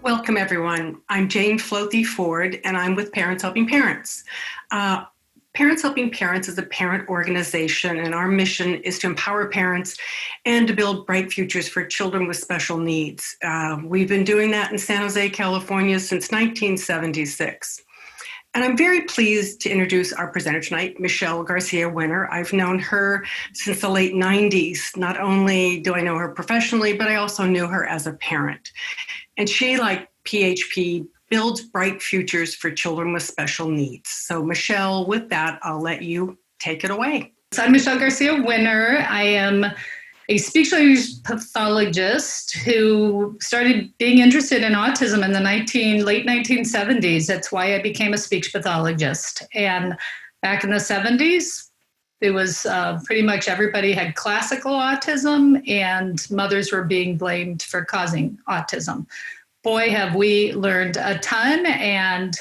Welcome, everyone. I'm Jane Floathy Ford, and I'm with Parents Helping Parents. Parents Helping Parents is a parent organization, and our mission is to empower parents and to build bright futures for children with special needs. We've been doing that in San Jose, California since 1976. And I'm very pleased to introduce our presenter tonight, Michelle Garcia Winner. I've known her since the late 90s. Not only do I know her professionally, but I also knew her as a parent. And she, like PHP, builds bright futures for children with special needs. So Michelle, with that, I'll let you take it away. So I'm Michelle Garcia Winner. I am a speech language pathologist who started being interested in autism in the late 1970s. That's why I became a speech pathologist. And back in the 70s, it was pretty much everybody had classical autism, and mothers were being blamed for causing autism. Boy, have we learned a ton. And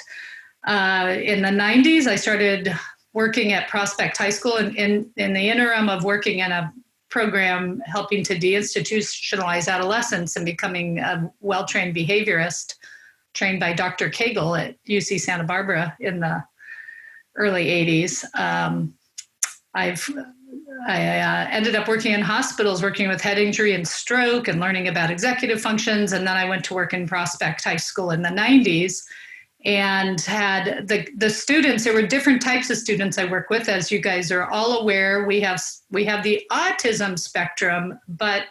in the 90s, I started working at Prospect High School in the interim of working in a program helping to deinstitutionalize adolescents and becoming a well-trained behaviorist, trained by Dr. Cagle at UC Santa Barbara in the early 80s. I ended up working in hospitals, working with head injury and stroke and learning about executive functions. And then I went to work in Prospect High School in the 90s and had the students. There were different types of students I work with. As you guys are all aware, we have the autism spectrum, but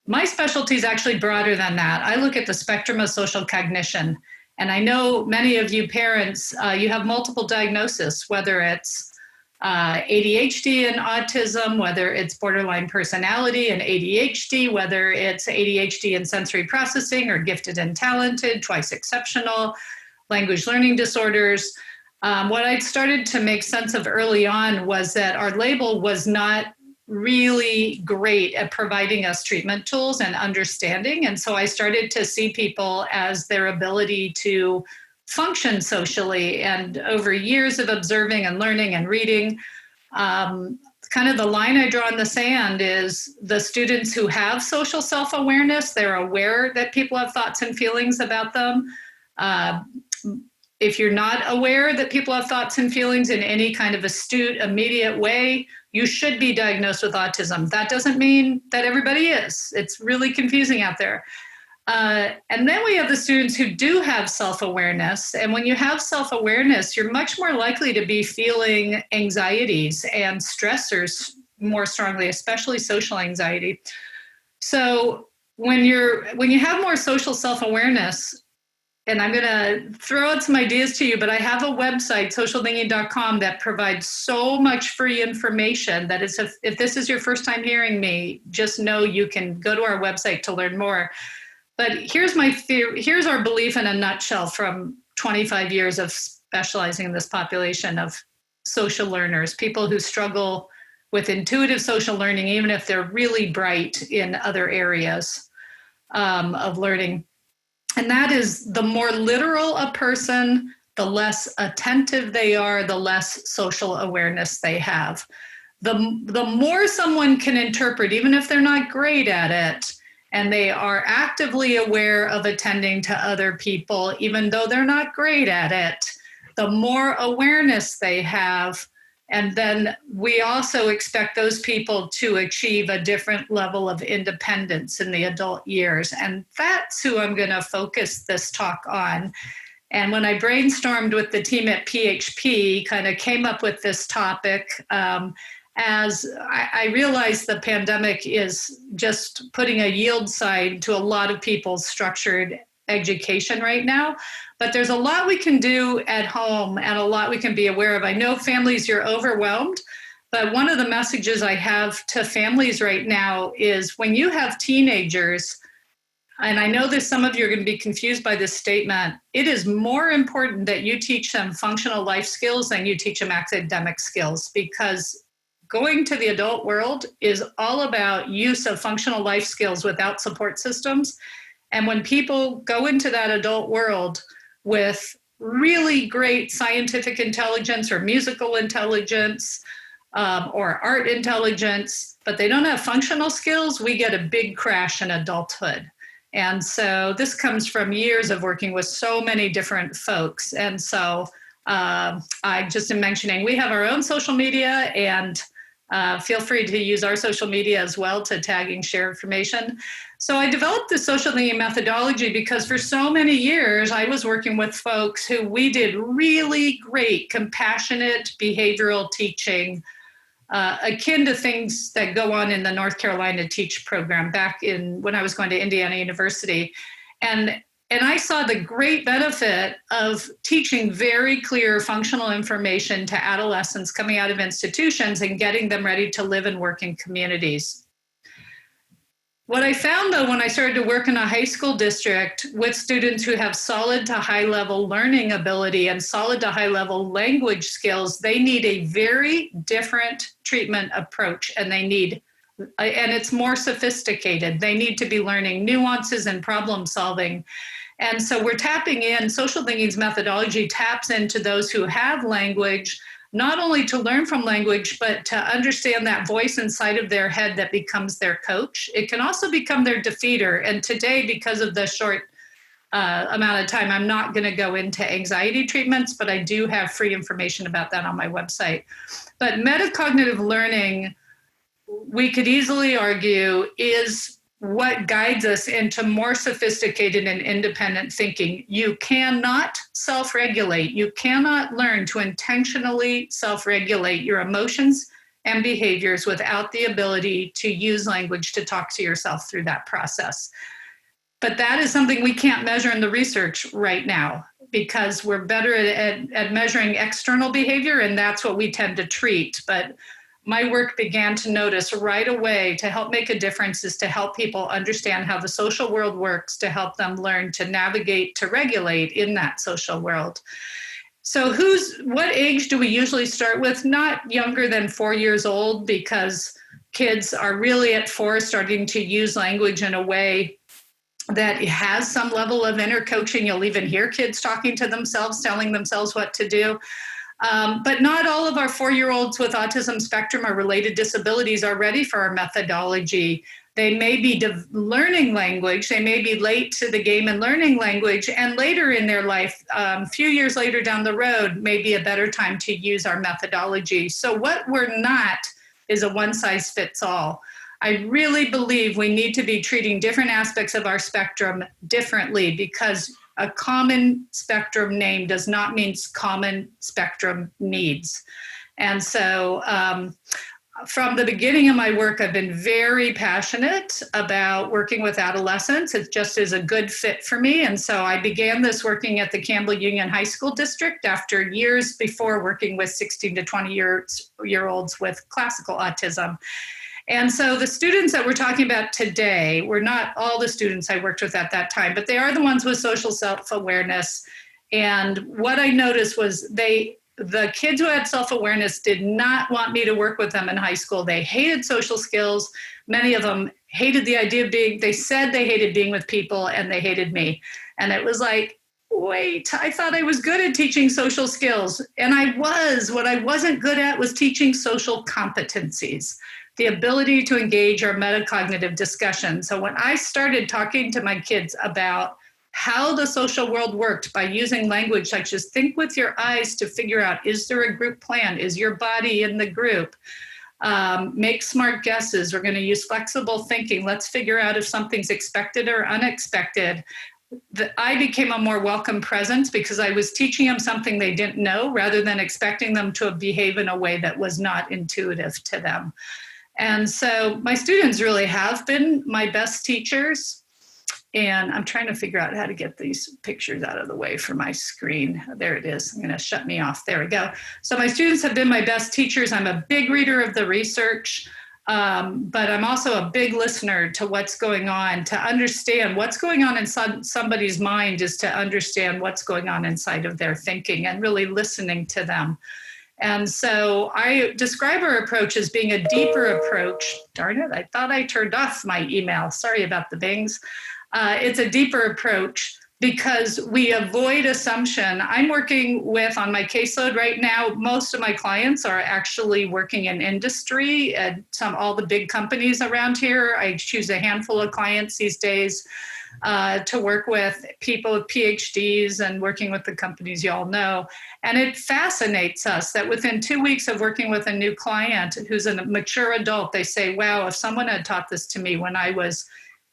my specialty is actually broader than that. I look at the spectrum of social cognition. And I know many of you parents, you have multiple diagnoses, whether it's ADHD and autism, whether it's borderline personality and ADHD, whether it's ADHD and sensory processing or gifted and talented, twice exceptional, language learning disorders. What I started to make sense of early on was that our label was not really great at providing us treatment tools and understanding. And so I started to see people as their ability to function socially. And over years of observing and learning and reading, kind of the line I draw in the sand is the students who have social self-awareness, they're aware that people have thoughts and feelings about them. If you're not aware that people have thoughts and feelings in any kind of astute, immediate way, you should be diagnosed with autism. That doesn't mean that everybody is. It's really confusing out there. And then we have the students who do have self-awareness. And when you have self-awareness, you're much more likely to be feeling anxieties and stressors more strongly, especially social anxiety. So when you have more social self-awareness, and I'm going to throw out some ideas to you, but I have a website, socialthinking.com, that provides so much free information that if this is your first time hearing me, just know you can go to our website to learn more. But here's our belief in a nutshell from 25 years of specializing in this population of social learners, people who struggle with intuitive social learning, even if they're really bright in other areas of learning. And that is, the more literal a person, the less attentive they are, the less social awareness they have. The more someone can interpret, even if they're not great at it, and they are actively aware of attending to other people, even though they're not great at it, the more awareness they have. And then we also expect those people to achieve a different level of independence in the adult years. And that's who I'm going to focus this talk on. And when I brainstormed with the team at PHP, kind of came up with this topic, as I realized the pandemic is just putting a yield sign to a lot of people's structured education right now. But there's a lot we can do at home and a lot we can be aware of. I know families, you're overwhelmed, but one of the messages I have to families right now is when you have teenagers, and I know that some of you are going to be confused by this statement, it is more important that you teach them functional life skills than you teach them academic skills, because going to the adult world is all about use of functional life skills without support systems. And when people go into that adult world with really great scientific intelligence or musical intelligence or art intelligence, but they don't have functional skills, we get a big crash in adulthood. And so this comes from years of working with so many different folks. And so I just am mentioning we have our own social media, and feel free to use our social media as well to tag and share information. So I developed the social thinking methodology because for so many years I was working with folks who we did really great, compassionate behavioral teaching, akin to things that go on in the North Carolina Teach program back in when I was going to Indiana University. And I saw the great benefit of teaching very clear functional information to adolescents coming out of institutions and getting them ready to live and work in communities. What I found, though, when I started to work in a high school district with students who have solid to high level learning ability and solid to high level language skills, they need a very different treatment approach, and it's more sophisticated. They need to be learning nuances and problem solving. And so we're tapping in, social thinking's methodology taps into those who have language, not only to learn from language, but to understand that voice inside of their head that becomes their coach. It can also become their defeater. And today, because of the short amount of time, I'm not going to go into anxiety treatments, but I do have free information about that on my website. But metacognitive learning, we could easily argue, is what guides us into more sophisticated and independent thinking. You cannot self-regulate. You cannot learn to intentionally self-regulate your emotions and behaviors without the ability to use language to talk to yourself through that process. But that is something we can't measure in the research right now because we're better at measuring external behavior, and that's what we tend to treat. But my work began to notice right away to help make a difference is to help people understand how the social world works, to help them learn to navigate, to regulate in that social world. So what age do we usually start with? Not younger than 4 years old, because kids are really at 4 starting to use language in a way that has some level of inner coaching. You'll even hear kids talking to themselves, telling themselves what to do. But not all of our 4-year-olds with autism spectrum or related disabilities are ready for our methodology. They may be learning language. They may be late to the game in learning language. And later in their life, a few years later down the road, may be a better time to use our methodology. So what we're not is a one-size-fits-all. I really believe we need to be treating different aspects of our spectrum differently, because a common spectrum name does not mean common spectrum needs. And so from the beginning of my work, I've been very passionate about working with adolescents. It just is a good fit for me. And so I began this working at the Campbell Union High School District after years before working with 16 to 20-year-olds with classical autism. And so the students that we're talking about today were not all the students I worked with at that time, but they are the ones with social self-awareness. And what I noticed was the kids who had self-awareness did not want me to work with them in high school. They hated social skills. Many of them hated the idea of they said they hated being with people, and they hated me. And it was like, wait, I thought I was good at teaching social skills. And I was. What I wasn't good at was teaching social competencies, the ability to engage our metacognitive discussion. So when I started talking to my kids about how the social world worked by using language such as think with your eyes to figure out, is there a group plan? Is your body in the group? Make smart guesses. We're going to use flexible thinking. Let's figure out if something's expected or unexpected. I became a more welcome presence because I was teaching them something they didn't know rather than expecting them to behave in a way that was not intuitive to them. And so my students really have been my best teachers. And I'm trying to figure out how to get these pictures out of the way for my screen. There it is. I'm going to shut me off. There we go. So my students have been my best teachers. I'm a big reader of the research, but I'm also a big listener to what's going on. To understand what's going on inside somebody's mind is to understand what's going on inside of their thinking and really listening to them. And so I describe our approach as being a deeper approach. Darn it, I thought I turned off my email. Sorry about the bings. It's a deeper approach because we avoid assumption. I'm working with, on my caseload right now, most of my clients are actually working in industry and all the big companies around here. I choose a handful of clients these days to work with, people with PhDs and working with the companies you all know. And it fascinates us that within 2 weeks of working with a new client who's a mature adult, they say, wow, if someone had taught this to me when I was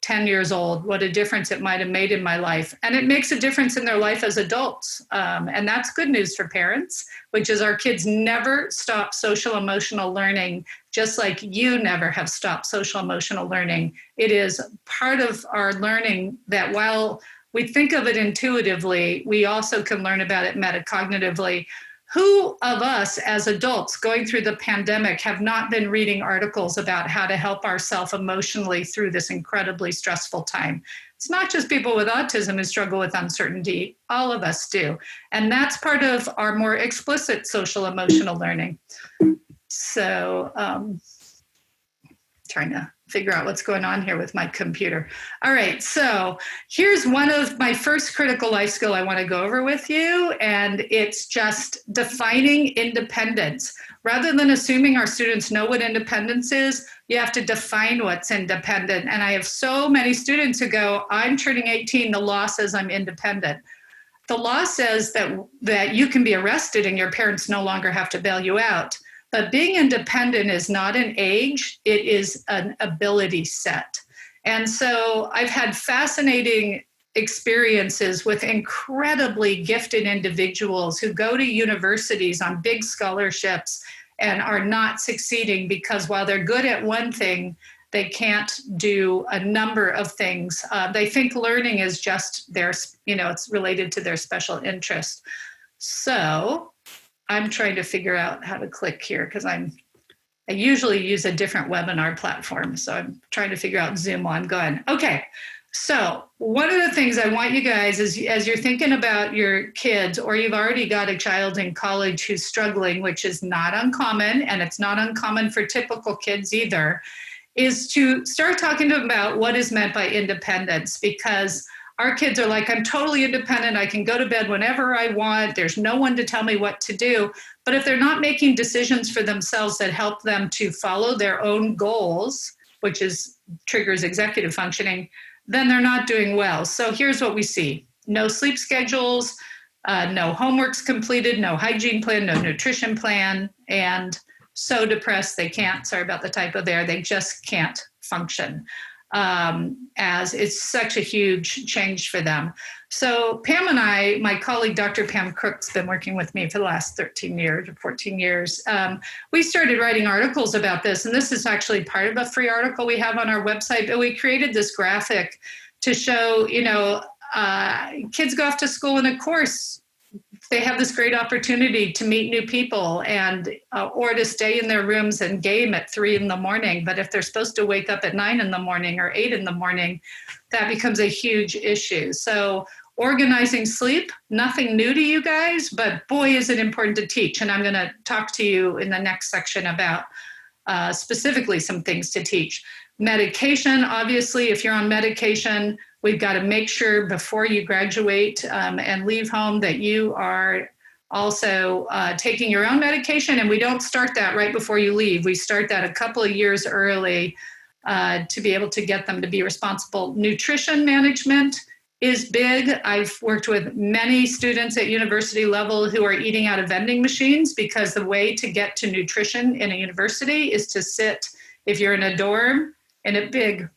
10 years old, what a difference it might have made in my life. And it makes a difference in their life as adults. And that's good news for parents, which is our kids never stop social emotional learning, just like you never have stopped social emotional learning. It is part of our learning that while we think of it intuitively, we also can learn about it metacognitively. Who of us as adults going through the pandemic have not been reading articles about how to help ourselves emotionally through this incredibly stressful time? It's not just people with autism who struggle with uncertainty. All of us do. And that's part of our more explicit social emotional learning. So, trying to figure out what's going on here with my computer. All right, so here's one of my first critical life skill I want to go over with you, and it's just defining independence. Rather than assuming our students know what independence is, you have to define what's independent. And I have so many students who go, I'm turning 18, the law says I'm independent. The law says that you can be arrested and your parents no longer have to bail you out. But being independent is not an age, it is an ability set. And so I've had fascinating experiences with incredibly gifted individuals who go to universities on big scholarships and are not succeeding because while they're good at one thing, they can't do a number of things. They think learning is just it's related to their special interest. So I'm trying to figure out how to click here because I usually use a different webinar platform. So I'm trying to figure out Zoom while I'm going. Okay, so one of the things I want you guys is as you're thinking about your kids or you've already got a child in college who's struggling, which is not uncommon, and it's not uncommon for typical kids either, is to start talking to them about what is meant by independence, because our kids are like, I'm totally independent. I can go to bed whenever I want. There's no one to tell me what to do. But if they're not making decisions for themselves that help them to follow their own goals, which triggers executive functioning, then they're not doing well. So here's what we see. No sleep schedules, no homeworks completed, no hygiene plan, no nutrition plan, and so depressed they can't, sorry about the typo there, they just can't function. As it's such a huge change for them. So Pam and I, my colleague, Dr. Pam Crook's been working with me for the last 13 years or 14 years. We started writing articles about this, and this is actually part of a free article we have on our website, but we created this graphic to show, kids go off to school and of course, they have this great opportunity to meet new people and or to stay in their rooms and game at 3 a.m. But if they're supposed to wake up at 9 a.m. or 8 a.m, that becomes a huge issue. So organizing sleep, nothing new to you guys, but boy, is it important to teach. And I'm going to talk to you in the next section about specifically some things to teach. Medication, obviously, if you're on medication, we've got to make sure before you graduate and leave home that you are also taking your own medication. And we don't start that right before you leave. We start that a couple of years early to be able to get them to be responsible. Nutrition management is big. I've worked with many students at university level who are eating out of vending machines because the way to get to nutrition in a university is to sit, if you're in a dorm, in a big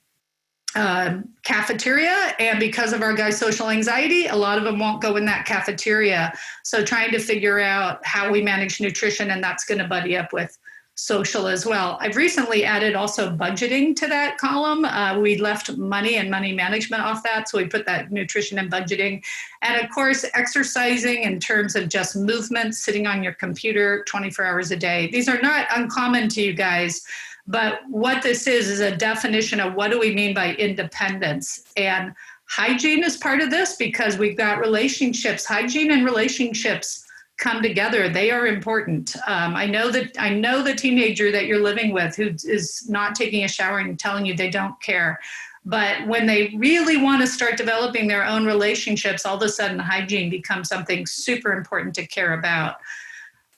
cafeteria, and because of our guys' social anxiety, a lot of them won't go in that cafeteria. So trying to figure out how we manage nutrition, and that's going to buddy up with social as well. I've recently added also budgeting to that column. We left money and money management off that, so we put that nutrition and budgeting. And of course, exercising in terms of just movement, sitting on your computer 24 hours a day. These are not uncommon to you guys. But what this is a definition of what do we mean by independence. And hygiene is part of this because we've got relationships. Hygiene and relationships come together. They are important. I know the teenager that you're living with who is not taking a shower and telling you they don't care. But when they really want to start developing their own relationships, all of a sudden hygiene becomes something super important to care about.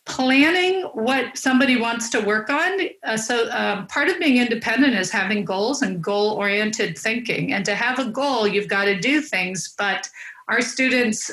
Planning what somebody wants to work on. Part of being independent is having goals and goal-oriented thinking. And to have a goal, you've got to do things. But our students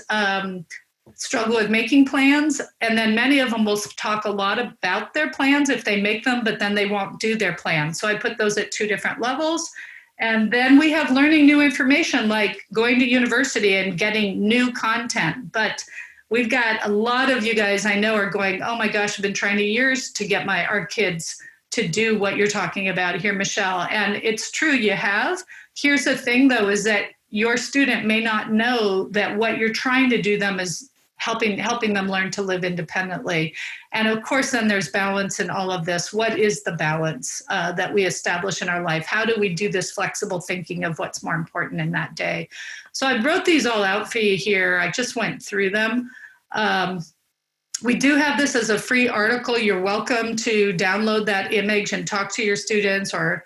struggle with making plans, and then many of them will talk a lot about their plans if they make them, but then they won't do their plans. So I put those at two different levels. And then we have learning new information, like going to university and getting new content. But we've got a lot of you guys I know are going, oh my gosh, I've been trying for years to get our kids to do what you're talking about here, Michelle. And it's true, you have. Here's the thing, though, is that your student may not know that what you're trying to do them is helping them learn to live independently. And of course, then there's balance in all of this. What is the balance that we establish in our life? How do we do this flexible thinking of what's more important in that day? So I wrote these all out for you here. I just went through them. We do have this as a free article. You're welcome to download that image and talk to your students, or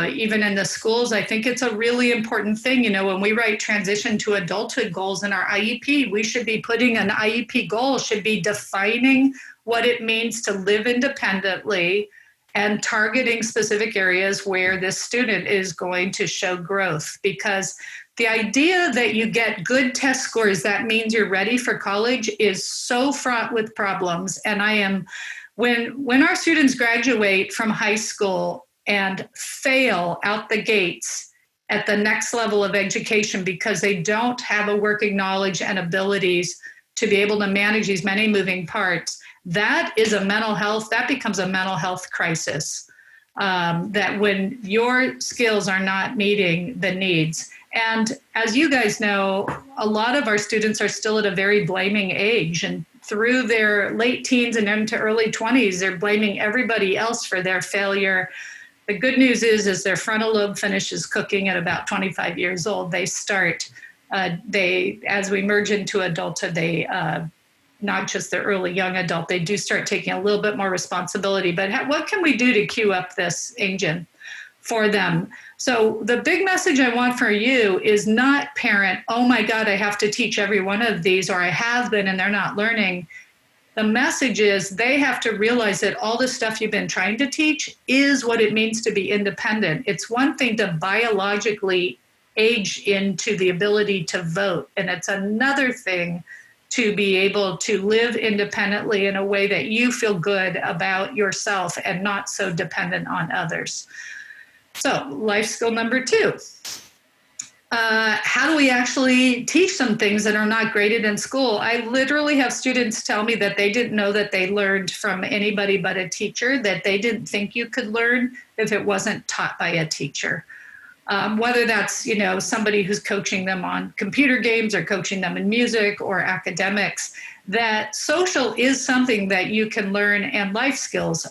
even in the schools. I think it's a really important thing. You know, when we write transition to adulthood goals in our IEP, we should be putting an IEP goal, should be defining what it means to live independently and targeting specific areas where this student is going to show growth. Because the idea that you get good test scores, that means you're ready for college, is so fraught with problems. And when our students graduate from high school and fail out the gates at the next level of education because they don't have a working knowledge and abilities to be able to manage these many moving parts, that becomes a mental health crisis. That when your skills are not meeting the needs. And as you guys know, a lot of our students are still at a very blaming age, and through their late teens and into early 20s, they're blaming everybody else for their failure. The good news is their frontal lobe finishes cooking at about 25 years old. They start, as we merge into adulthood, not just the early young adult, they do start taking a little bit more responsibility. But what can we do to cue up this engine for them? So the big message I want for you is not parent, oh my God, I have to teach every one of these, or I have been and they're not learning. The message is they have to realize that all the stuff you've been trying to teach is what it means to be independent. It's one thing to biologically age into the ability to vote, and it's another thing to be able to live independently in a way that you feel good about yourself and not so dependent on others. So, life skill number 2. How do we actually teach some things that are not graded in school? I literally have students tell me that they didn't know that they learned from anybody but a teacher, that they didn't think you could learn if it wasn't taught by a teacher. Whether that's, somebody who's coaching them on computer games or coaching them in music or academics, that social is something that you can learn, and life skills.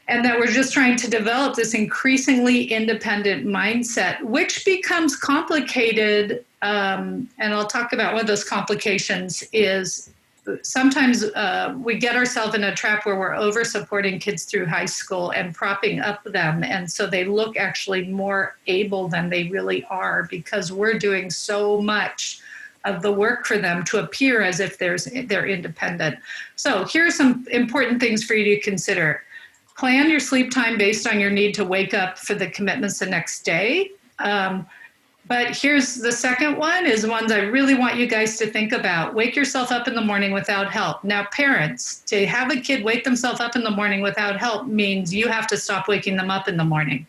And that we're just trying to develop this increasingly independent mindset, which becomes complicated. And I'll talk about one of those complications is sometimes we get ourselves in a trap where we're over supporting kids through high school and propping up them. And so they look actually more able than they really are, because we're doing so much of the work for them to appear as if they're independent. So here are some important things for you to consider. Plan your sleep time based on your need to wake up for the commitments the next day. But here's the second one, is ones I really want you guys to think about. Wake yourself up in the morning without help. Now, parents, to have a kid wake themselves up in the morning without help means you have to stop waking them up in the morning.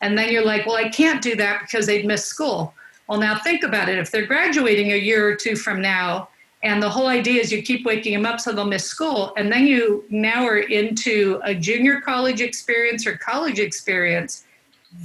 And then you're like, well, I can't do that because they'd miss school. Well, now think about it. If they're graduating a year or two from now, and the whole idea is you keep waking them up so they'll miss school, and then you now are into a junior college experience or college experience,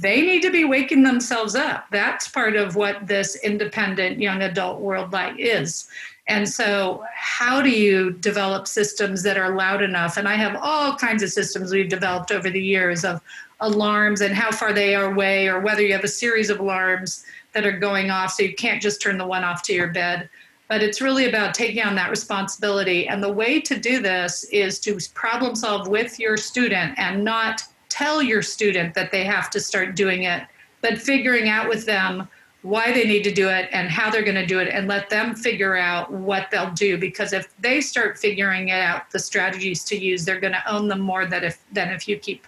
they need to be waking themselves up. That's part of what this independent young adult world life is. And so how do you develop systems that are loud enough? And I have all kinds of systems we've developed over the years of alarms and how far they are away, or whether you have a series of alarms that are going off so you can't just turn the one off to your bed. But it's really about taking on that responsibility. And the way to do this is to problem solve with your student and not tell your student that they have to start doing it but figuring out with them why they need to do it and how they're going to do it, and let them figure out what they'll do. Because if they start figuring it out, the strategies to use, they're going to own them more than if you keep,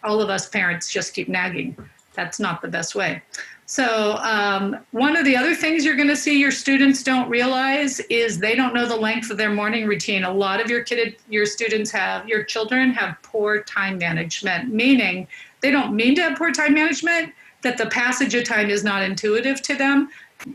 all of us parents just keep nagging. That's not the best way. So one of the other things you're going to see your students don't realize is they don't know the length of their morning routine. A lot of your children have poor time management, meaning they don't mean to have poor time management, that the passage of time is not intuitive to them.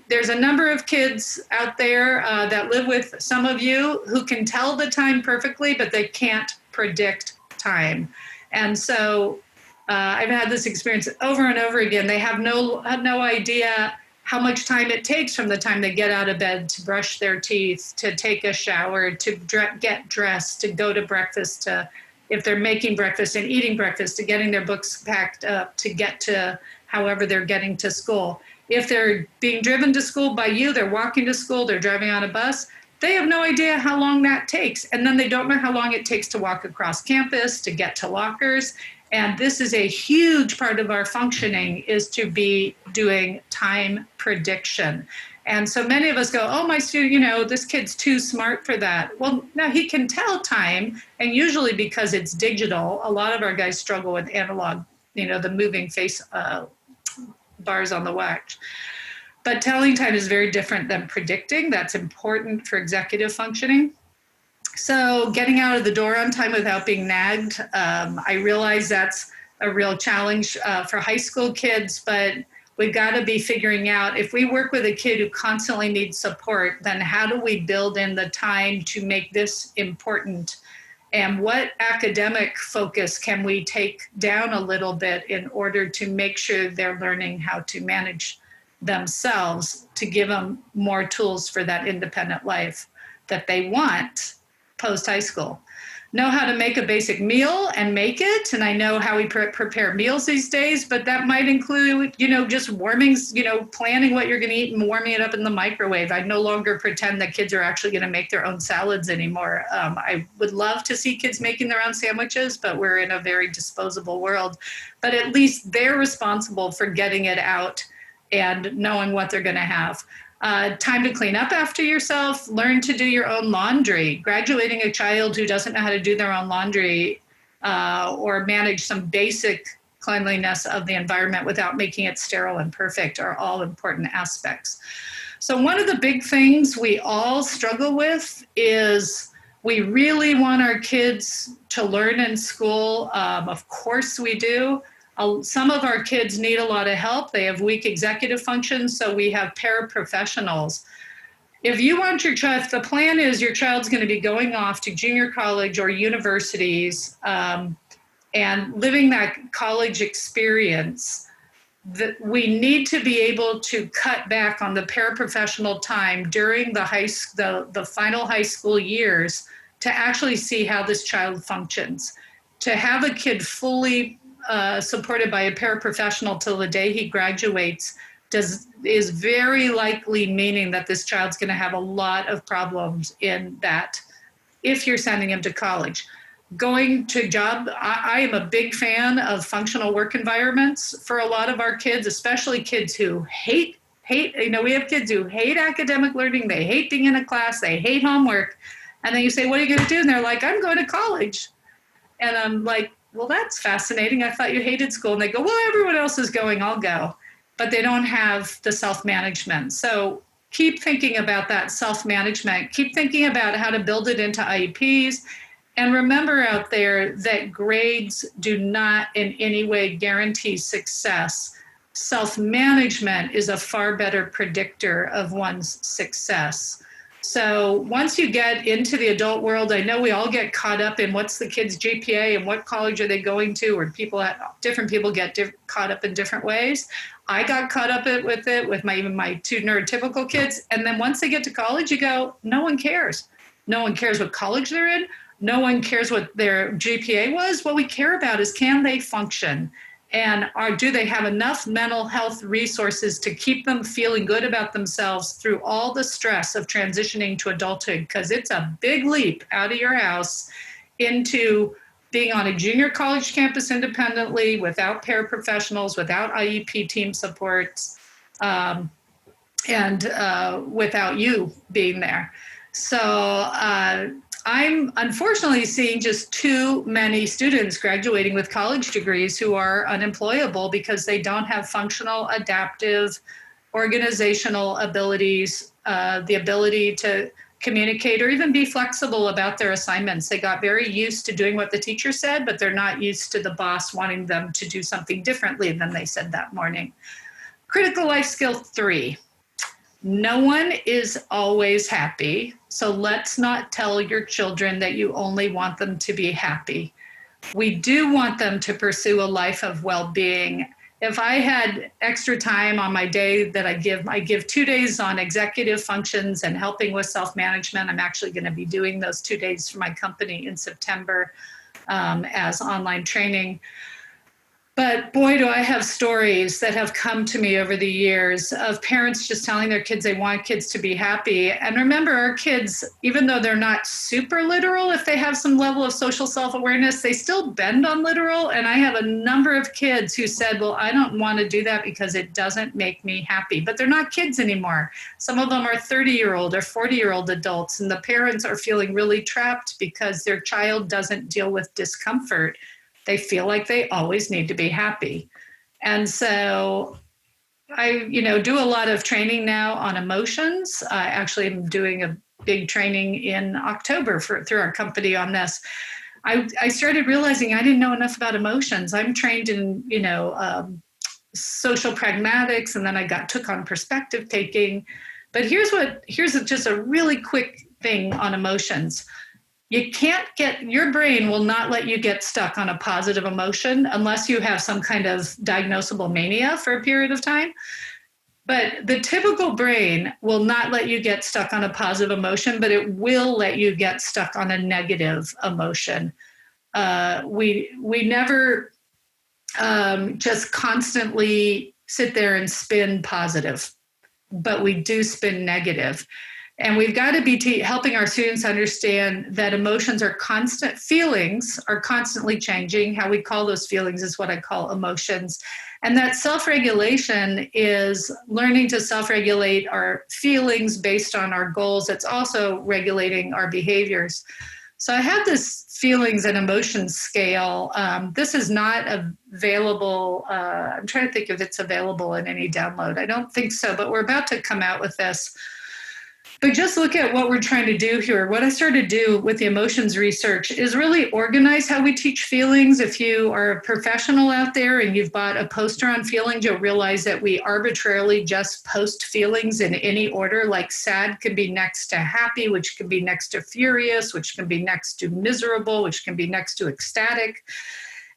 There's a number of kids out there that live with some of you who can tell the time perfectly, but they can't predict time. And so I've had this experience over and over again. They have no idea how much time it takes from the time they get out of bed to brush their teeth, to take a shower, to get dressed, to go to breakfast, to, if they're making breakfast and eating breakfast, to getting their books packed up, to get to however they're getting to school. If they're being driven to school by you, they're walking to school, they're driving on a bus, they have no idea how long that takes. And then they don't know how long it takes to walk across campus, to get to lockers. And this is a huge part of our functioning, is to be doing time prediction. And so many of us go, oh, my student, this kid's too smart for that. Well, no, he can tell time. And usually because it's digital, a lot of our guys struggle with analog, the moving face bars on the watch. But telling time is very different than predicting. That's important for executive functioning. So getting out of the door on time without being nagged, I realize that's a real challenge for high school kids, but we've got to be figuring out, if we work with a kid who constantly needs support, then how do we build in the time to make this important? And what academic focus can we take down a little bit in order to make sure they're learning how to manage themselves, to give them more tools for that independent life that they want post-high school? Know how to make a basic meal and make it. And I know how we prepare meals these days, but that might include, just warming, planning what you're going to eat and warming it up in the microwave. I no longer pretend that kids are actually going to make their own salads anymore. I would love to see kids making their own sandwiches, but we're in a very disposable world. But at least they're responsible for getting it out and knowing what they're going to have. Time to clean up after yourself, learn to do your own laundry. Graduating a child who doesn't know how to do their own laundry or manage some basic cleanliness of the environment without making it sterile and perfect are all important aspects. So one of the big things we all struggle with is we really want our kids to learn in school. Of course we do. Some of our kids need a lot of help. They have weak executive functions, so we have paraprofessionals. If you want your child, if the plan is your child's going to be going off to junior college or universities and living that college experience, that we need to be able to cut back on the paraprofessional time during the final high school years to actually see how this child functions. To have a kid fully supported by a paraprofessional till the day he graduates is very likely meaning that this child's going to have a lot of problems in that if you're sending him to college. Going to job, I am a big fan of functional work environments for a lot of our kids, especially kids who hate, we have kids who hate academic learning, they hate being in a class, they hate homework. And then you say, what are you going to do? And they're like, I'm going to college. And I'm like, well, that's fascinating. I thought you hated school. And they go, well, everyone else is going, I'll go. But they don't have the self-management. So keep thinking about that self-management. Keep thinking about how to build it into IEPs. And remember out there that grades do not in any way guarantee success. Self-management is a far better predictor of one's success. So once you get into the adult world, I know we all get caught up in what's the kid's GPA and what college are they going to, or different people get caught up in different ways. I got caught up with it with my two neurotypical kids. And then once they get to college, you go, no one cares. No one cares what college they're in. No one cares what their GPA was. What we care about is, can they function? And do they have enough mental health resources to keep them feeling good about themselves through all the stress of transitioning to adulthood? Because it's a big leap out of your house into being on a junior college campus independently, without paraprofessionals, without IEP team supports, and without you being there. So I'm unfortunately seeing just too many students graduating with college degrees who are unemployable because they don't have functional, adaptive, organizational abilities, the ability to communicate or even be flexible about their assignments. They got very used to doing what the teacher said, but they're not used to the boss wanting them to do something differently than they said that morning. Critical life skill 3. No one is always happy, so let's not tell your children that you only want them to be happy. We do want them to pursue a life of well-being. If I had extra time on my day that I give 2 days on executive functions and helping with self-management. I'm actually going to be doing those 2 days for my company in September as online training. But boy, do I have stories that have come to me over the years of parents just telling their kids they want kids to be happy. And remember, our kids, even though they're not super literal, if they have some level of social self-awareness, they still bend on literal. And I have a number of kids who said, well, I don't want to do that because it doesn't make me happy. But they're not kids anymore. Some of them are 30-year-old or 40-year-old adults, and the parents are feeling really trapped because their child doesn't deal with discomfort. They feel like they always need to be happy. And so I, do a lot of training now on emotions. I actually am doing a big training in October through our company on this. I started realizing I didn't know enough about emotions. I'm trained in, social pragmatics, and then I took on perspective taking. But here's just a really quick thing on emotions. Your brain will not let you get stuck on a positive emotion unless you have some kind of diagnosable mania for a period of time. But the typical brain will not let you get stuck on a positive emotion, but it will let you get stuck on a negative emotion. We never just constantly sit there and spin positive, but we do spin negative. And we've got to be helping our students understand that emotions are constant. Feelings are constantly changing. How we call those feelings is what I call emotions. And that self-regulation is learning to self-regulate our feelings based on our goals. It's also regulating our behaviors. So I have this feelings and emotions scale. This is not available. I'm trying to think if it's available in any download. I don't think so, but we're about to come out with this. But just look at what we're trying to do here. What I started to do with the emotions research is really organize how we teach feelings. If you are a professional out there and you've bought a poster on feelings, you'll realize that we arbitrarily just post feelings in any order, like sad can be next to happy, which can be next to furious, which can be next to miserable, which can be next to ecstatic.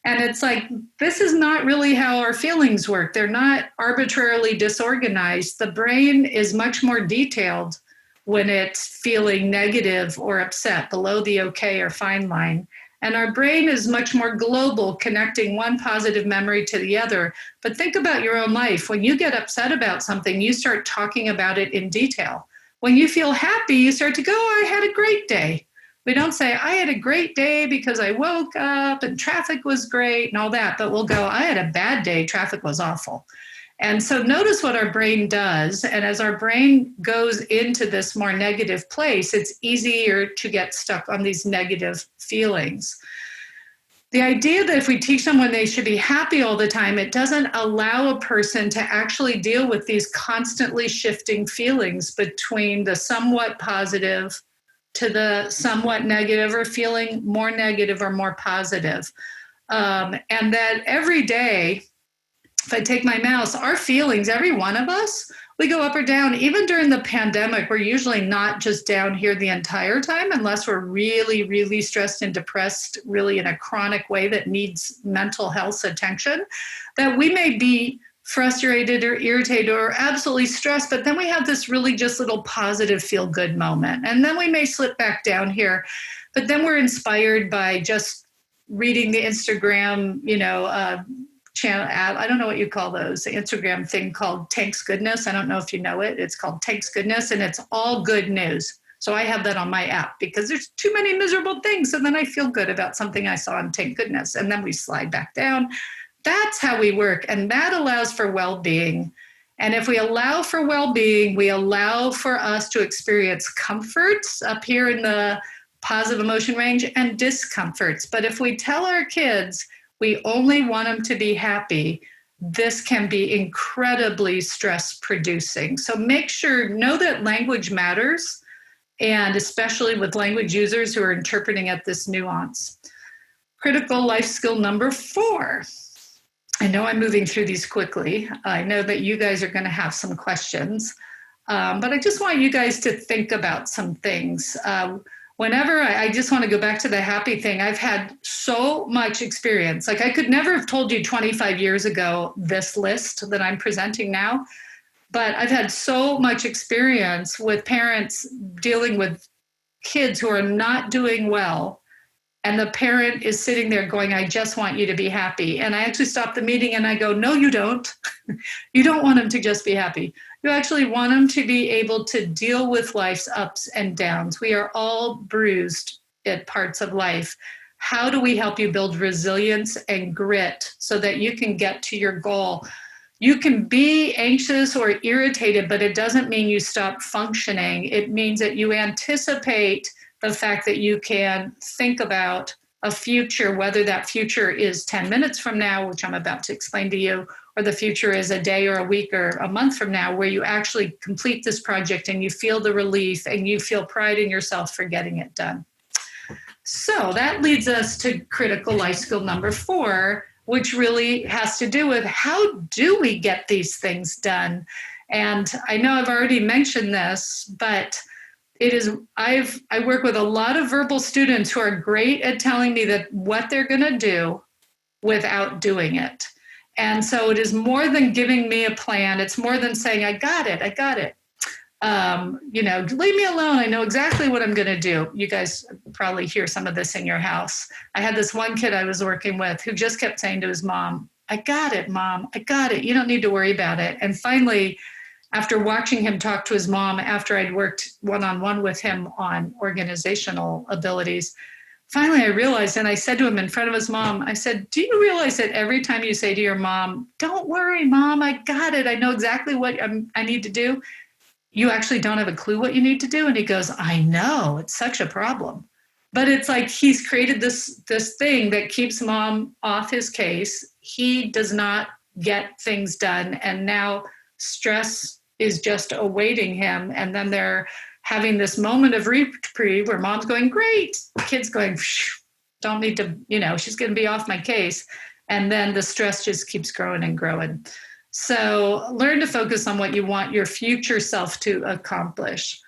And it's like, this is not really how our feelings work. They're not arbitrarily disorganized. The brain is much more detailed when it's feeling negative or upset, below the okay or fine line. And our brain is much more global, connecting one positive memory to the other. But think about your own life. When you get upset about something, you start talking about it in detail. When you feel happy, you start to go, I had a great day. We don't say, I had a great day because I woke up and traffic was great and all that, but we'll go, I had a bad day, traffic was awful. And so notice what our brain does. And as our brain goes into this more negative place, it's easier to get stuck on these negative feelings. The idea that if we teach someone they should be happy all the time, it doesn't allow a person to actually deal with these constantly shifting feelings between the somewhat positive to the somewhat negative, or feeling more negative or more positive. And that every day, if I take my mouse, our feelings, every one of us, we go up or down. Even during the pandemic, we're usually not just down here the entire time unless we're really, really stressed and depressed, really in a chronic way that needs mental health attention, that we may be frustrated or irritated or absolutely stressed, but then we have this really just little positive feel good moment. And then we may slip back down here, but then we're inspired by just reading the Instagram, channel. I don't know what you call those, the Instagram thing called Tank's Goodness. I don't know if you know it. It's called Tank's Goodness, and it's all good news. So I have that on my app because there's too many miserable things. And then I feel good about something I saw and thank goodness. And then we slide back down. That's how we work. And that allows for well-being. And if we allow for well-being, we allow for us to experience comforts up here in the positive emotion range and discomforts. But if we tell our kids we only want them to be happy, this can be incredibly stress producing. So make sure, know that language matters, and especially with language users who are interpreting at this nuance. Critical life skill number 4. I know I'm moving through these quickly. I know that you guys are going to have some questions, but I just want you guys to think about some things. Whenever I just want to go back to the happy thing, I've had so much experience. Like I could never have told you 25 years ago this list that I'm presenting now, but I've had so much experience with parents dealing with kids who are not doing well. And the parent is sitting there going, I just want you to be happy. And I actually stop the meeting and I go, no, you don't. You don't want them to just be happy. You actually want them to be able to deal with life's ups and downs. We are all bruised at parts of life. How do we help you build resilience and grit so that you can get to your goal? You can be anxious or irritated, but it doesn't mean you stop functioning. It means that you anticipate the fact that you can think about a future, whether that future is 10 minutes from now, which I'm about to explain to you, or the future is a day or a week or a month from now, where you actually complete this project and you feel the relief and you feel pride in yourself for getting it done. So that leads us to critical life skill number 4, which really has to do with how do we get these things done? And I know I've already mentioned this, but it is, I work with a lot of verbal students who are great at telling me that what they're going to do without doing it. And so it is more than giving me a plan. It's more than saying, I got it. Leave me alone. I know exactly what I'm going to do. You guys probably hear some of this in your house. I had this one kid I was working with who just kept saying to his mom, I got it, Mom. I got it. You don't need to worry about it. And finally, after watching him talk to his mom, after I'd worked one-on-one with him on organizational abilities, finally I realized, and I said to him in front of his mom, I said, do you realize that every time you say to your mom, don't worry, Mom, I got it. I know exactly what I need to do. You actually don't have a clue what you need to do. And he goes, I know, it's such a problem. But it's like he's created this thing that keeps Mom off his case. He does not get things done. And now stress is just awaiting him. And then they're having this moment of reprieve where Mom's going, great. The kid's going, don't need to, she's going to be off my case. And then the stress just keeps growing and growing. So learn to focus on what you want your future self to accomplish.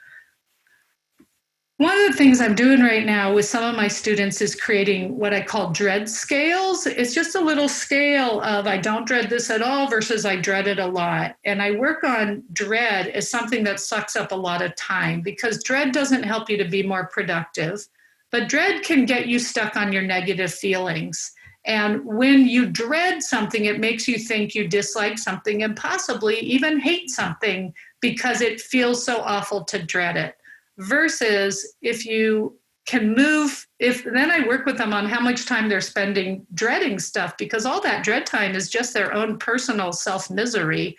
One of the things I'm doing right now with some of my students is creating what I call dread scales. It's just a little scale of I don't dread this at all versus I dread it a lot. And I work on dread as something that sucks up a lot of time because dread doesn't help you to be more productive, but dread can get you stuck on your negative feelings. And when you dread something, it makes you think you dislike something and possibly even hate something because it feels so awful to dread it. Versus if you can move, then I work with them on how much time they're spending dreading stuff, because all that dread time is just their own personal self-misery.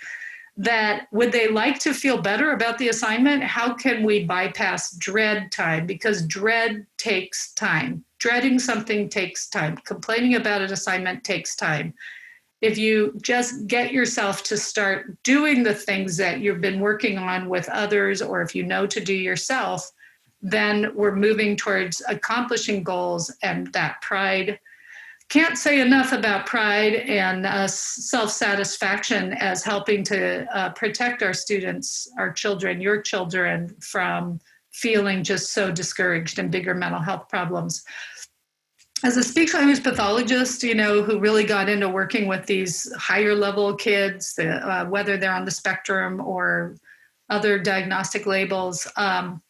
That would they like to feel better about the assignment? How can we bypass dread time? Because dread takes time. Dreading something takes time. Complaining about an assignment takes time. If you just get yourself to start doing the things that you've been working on with others, or if you know to do yourself, then we're moving towards accomplishing goals. And that pride, can't say enough about pride and self-satisfaction as helping to protect our students, our children, your children from feeling just so discouraged and bigger mental health problems. As a speech language pathologist, who really got into working with these higher level kids, whether they're on the spectrum or other diagnostic labels, I'm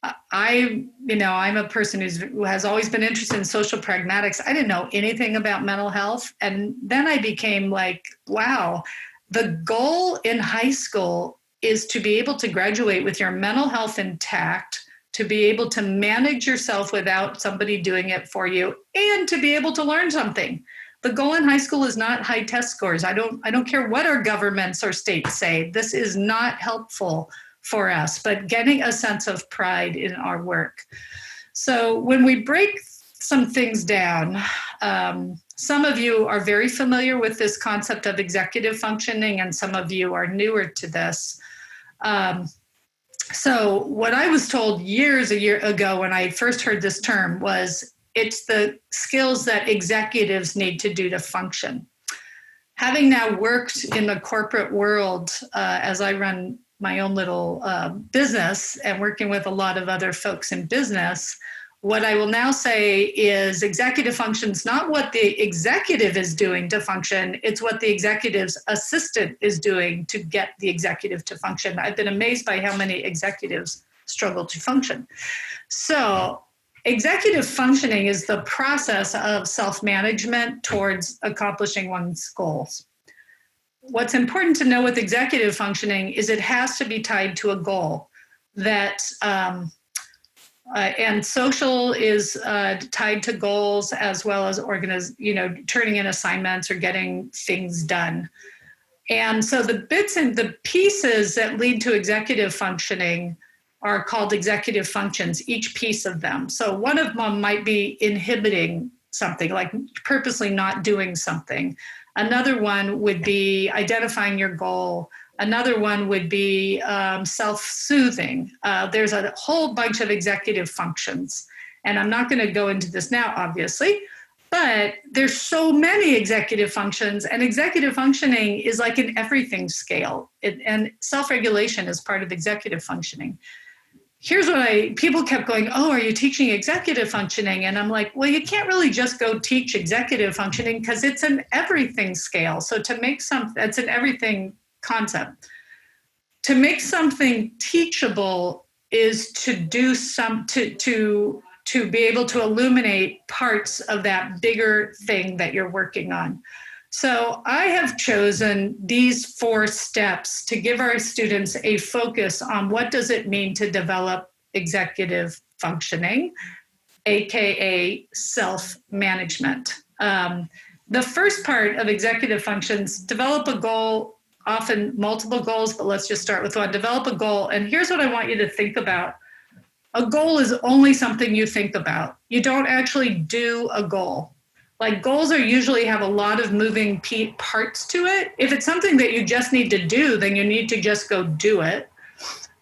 a person who has always been interested in social pragmatics. I didn't know anything about mental health. And then I became like, wow, the goal in high school is to be able to graduate with your mental health intact, to be able to manage yourself without somebody doing it for you, and to be able to learn something. The goal in high school is not high test scores. I don't care what our governments or states say. This is not helpful for us, but getting a sense of pride in our work. So when we break some things down, some of you are very familiar with this concept of executive functioning, and some of you are newer to this. So what I was told a year ago when I first heard this term was it's the skills that executives need to do to function. Having now worked in the corporate world as I run my own little business and working with a lot of other folks in business, what I will now say is executive function's not what the executive is doing to function, it's what the executive's assistant is doing to get the executive to function. I've been amazed by how many executives struggle to function. So executive functioning is the process of self-management towards accomplishing one's goals. What's important to know with executive functioning is it has to be tied to a goal that and social is tied to goals, as well as turning in assignments or getting things done. And so the bits and the pieces that lead to executive functioning are called executive functions, each piece of them. So one of them might be inhibiting something, like purposely not doing something. Another one would be identifying your goal. Another one would be self-soothing. There's a whole bunch of executive functions. And I'm not going to go into this now, obviously, but there's so many executive functions, and executive functioning is like an everything scale. And self-regulation is part of executive functioning. Here's what people kept going, oh, are you teaching executive functioning? And I'm like, well, you can't really just go teach executive functioning because it's an everything scale. So to make it's an everything concept. To make something teachable is to do to be able to illuminate parts of that bigger thing that you're working on. So I have chosen these 4 steps to give our students a focus on what does it mean to develop executive functioning, AKA self-management. The first part of executive functions, develop a goal, often multiple goals, but let's just start with one. Develop a goal. And here's what I want you to think about. A goal is only something you think about. You don't actually do a goal. Like goals are usually have a lot of moving parts to it. If it's something that you just need to do, then you need to just go do it.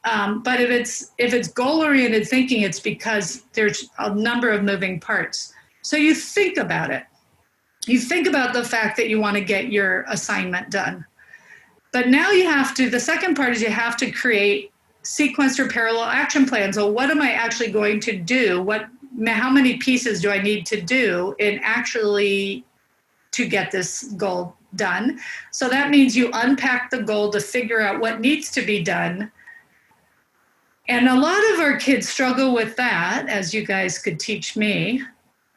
But if it's goal-oriented thinking, it's because there's a number of moving parts. So you think about it. You think about the fact that you want to get your assignment done. But now the second part is you have to create sequenced or parallel action plans. So what am I actually going to do? How many pieces do I need to do in actually to get this goal done? So that means you unpack the goal to figure out what needs to be done. And a lot of our kids struggle with that, as you guys could teach me.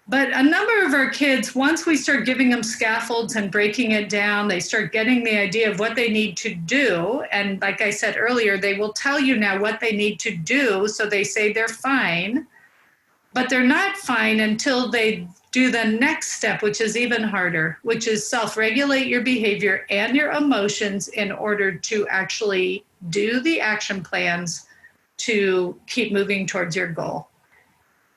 But a number of our kids, once we start giving them scaffolds and breaking it down, they start getting the idea of what they need to do. And like I said earlier, they will tell you now what they need to do. So they say they're fine, but they're not fine until they do the next step, which is even harder, which is self-regulate your behavior and your emotions in order to actually do the action plans to keep moving towards your goal.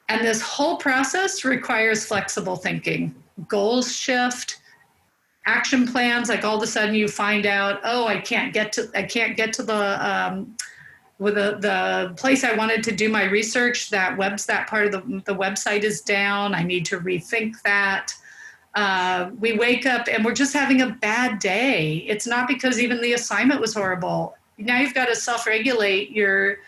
And this whole process requires flexible thinking. Goals shift, action plans, like all of a sudden you find out, oh, I can't get to the place I wanted to do my research. That part of the website is down. I need to rethink that. We wake up and we're just having a bad day. It's not because even the assignment was horrible. Now you've got to self-regulate your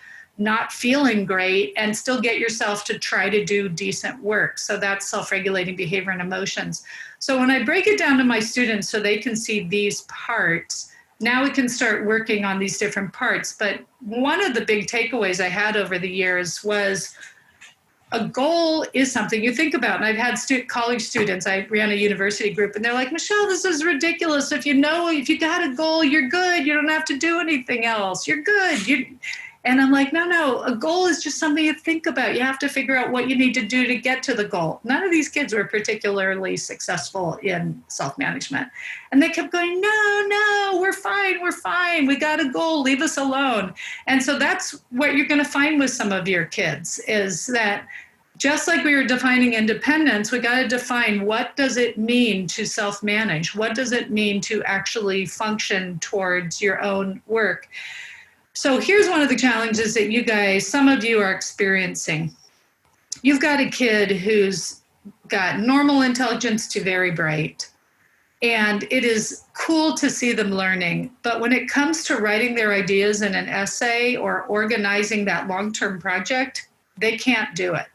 not feeling great and still get yourself to try to do decent work. So that's self-regulating behavior and emotions. So when I break it down to my students so they can see these parts, now we can start working on these different parts. But one of the big takeaways I had over the years was a goal is something you think about. And I've had college students, I ran a university group, and they're like, Michelle, this is ridiculous. If you got a goal, you're good. You don't have to do anything else. You're good. And I'm like, no, a goal is just something to think about. You have to figure out what you need to do to get to the goal. None of these kids were particularly successful in self-management. And they kept going, no, we're fine. We got a goal, leave us alone. And so that's what you're going to find with some of your kids is that just like we were defining independence, we got to define what does it mean to self-manage? What does it mean to actually function towards your own work? So here's one of the challenges that you guys, some of you are experiencing. You've got a kid who's got normal intelligence to very bright, and it is cool to see them learning. But when it comes to writing their ideas in an essay or organizing that long-term project, they can't do it.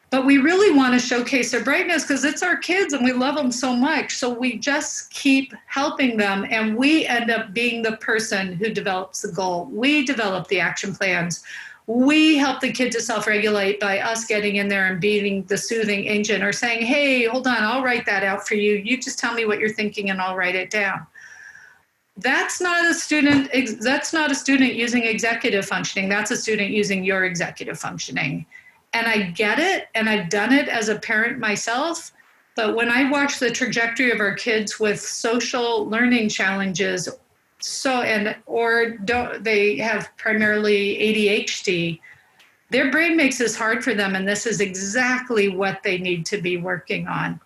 But we really want to showcase their brightness because it's our kids and we love them so much. So we just keep helping them and we end up being the person who develops the goal. We develop the action plans. We help the kid to self-regulate by us getting in there and being the soothing engine or saying, hey, hold on, I'll write that out for you. You just tell me what you're thinking and I'll write it down. That's not a student using executive functioning. That's a student using your executive functioning. And I get it, and I've done it as a parent myself. But when I watch the trajectory of our kids with social learning challenges, they have primarily ADHD, their brain makes this hard for them, and this is exactly what they need to be working on.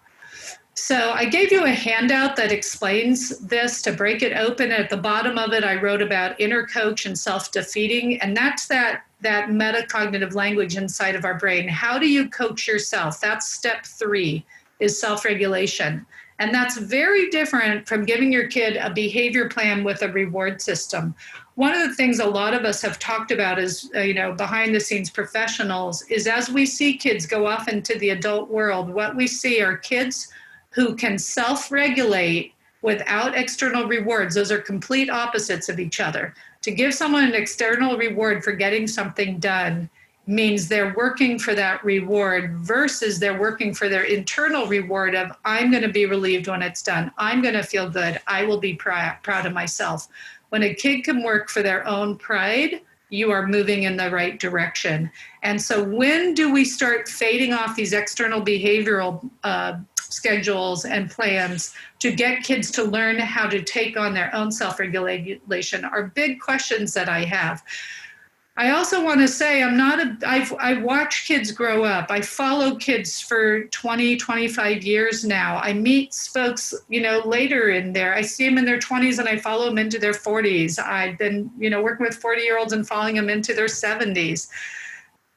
So I gave you a handout that explains this to break it open. At the bottom of it, I wrote about inner coach and self-defeating, and that's that metacognitive language inside of our brain. How do you coach yourself? That's step 3, is self-regulation. And that's very different from giving your kid a behavior plan with a reward system. One of the things a lot of us have talked about is, behind the scenes professionals, is as we see kids go off into the adult world, what we see are kids who can self-regulate without external rewards. Those are complete opposites of each other. To give someone an external reward for getting something done means they're working for that reward versus they're working for their internal reward of, I'm going to be relieved when it's done. I'm going to feel good. I will be proud of myself. When a kid can work for their own pride, you are moving in the right direction. And so when do we start fading off these external behavioral schedules and plans to get kids to learn how to take on their own self-regulation are big questions that I have. I also want to say I watch kids grow up. I follow kids for 20, 25 years now. I meet folks, later in there. I see them in their 20s and I follow them into their 40s. I've been, working with 40-year-olds and following them into their 70s.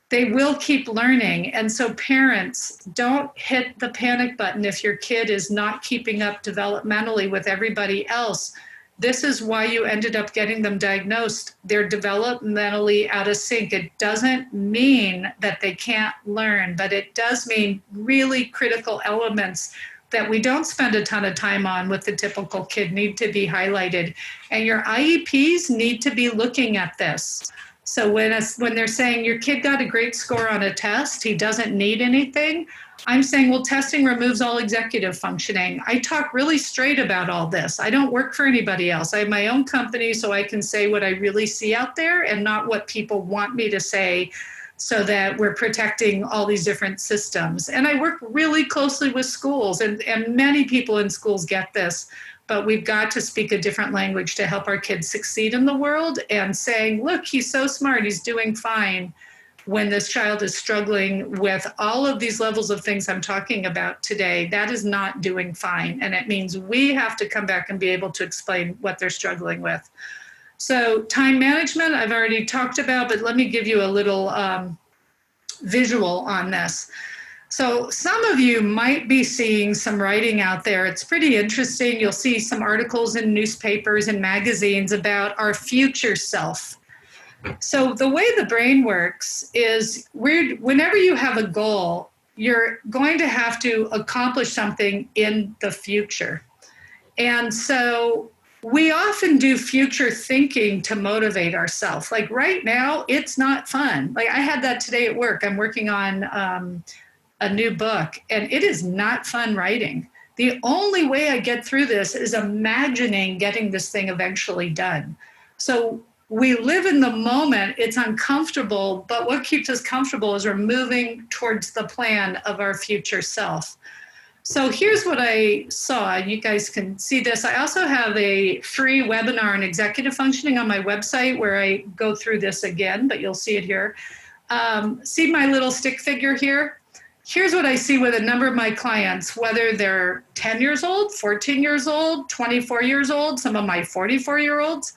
They will keep learning. And so parents, don't hit the panic button if your kid is not keeping up developmentally with everybody else. This is why you ended up getting them diagnosed. They're developmentally out of sync. It doesn't mean that they can't learn, but it does mean really critical elements that we don't spend a ton of time on with the typical kid need to be highlighted. And your IEPs need to be looking at this. So when they're saying your kid got a great score on a test, he doesn't need anything, I'm saying, well, testing removes all executive functioning. I talk really straight about all this. I don't work for anybody else. I have my own company so I can say what I really see out there and not what people want me to say so that we're protecting all these different systems. And I work really closely with schools, and many people in schools get this. But we've got to speak a different language to help our kids succeed in the world, and saying, look, he's so smart, he's doing fine, when this child is struggling with all of these levels of things I'm talking about today. That is not doing fine. And it means we have to come back and be able to explain what they're struggling with. So time management, I've already talked about, but let me give you a little visual on this. So some of you might be seeing some writing out there. It's pretty interesting. You'll see some articles in newspapers and magazines about our future self. So the way the brain works is whenever you have a goal, you're going to have to accomplish something in the future. And so we often do future thinking to motivate ourselves. Like right now, it's not fun. Like I had that today at work. I'm working on a new book, and it is not fun writing. The only way I get through this is imagining getting this thing eventually done. So we live in the moment. It's uncomfortable, but what keeps us comfortable is we're moving towards the plan of our future self. So here's what I saw. You guys can see this. I also have a free webinar on executive functioning on my website where I go through this again, but you'll see it here. See my little stick figure here? Here's what I see with a number of my clients, whether they're 10 years old, 14 years old, 24 years old, some of my 44-year-olds,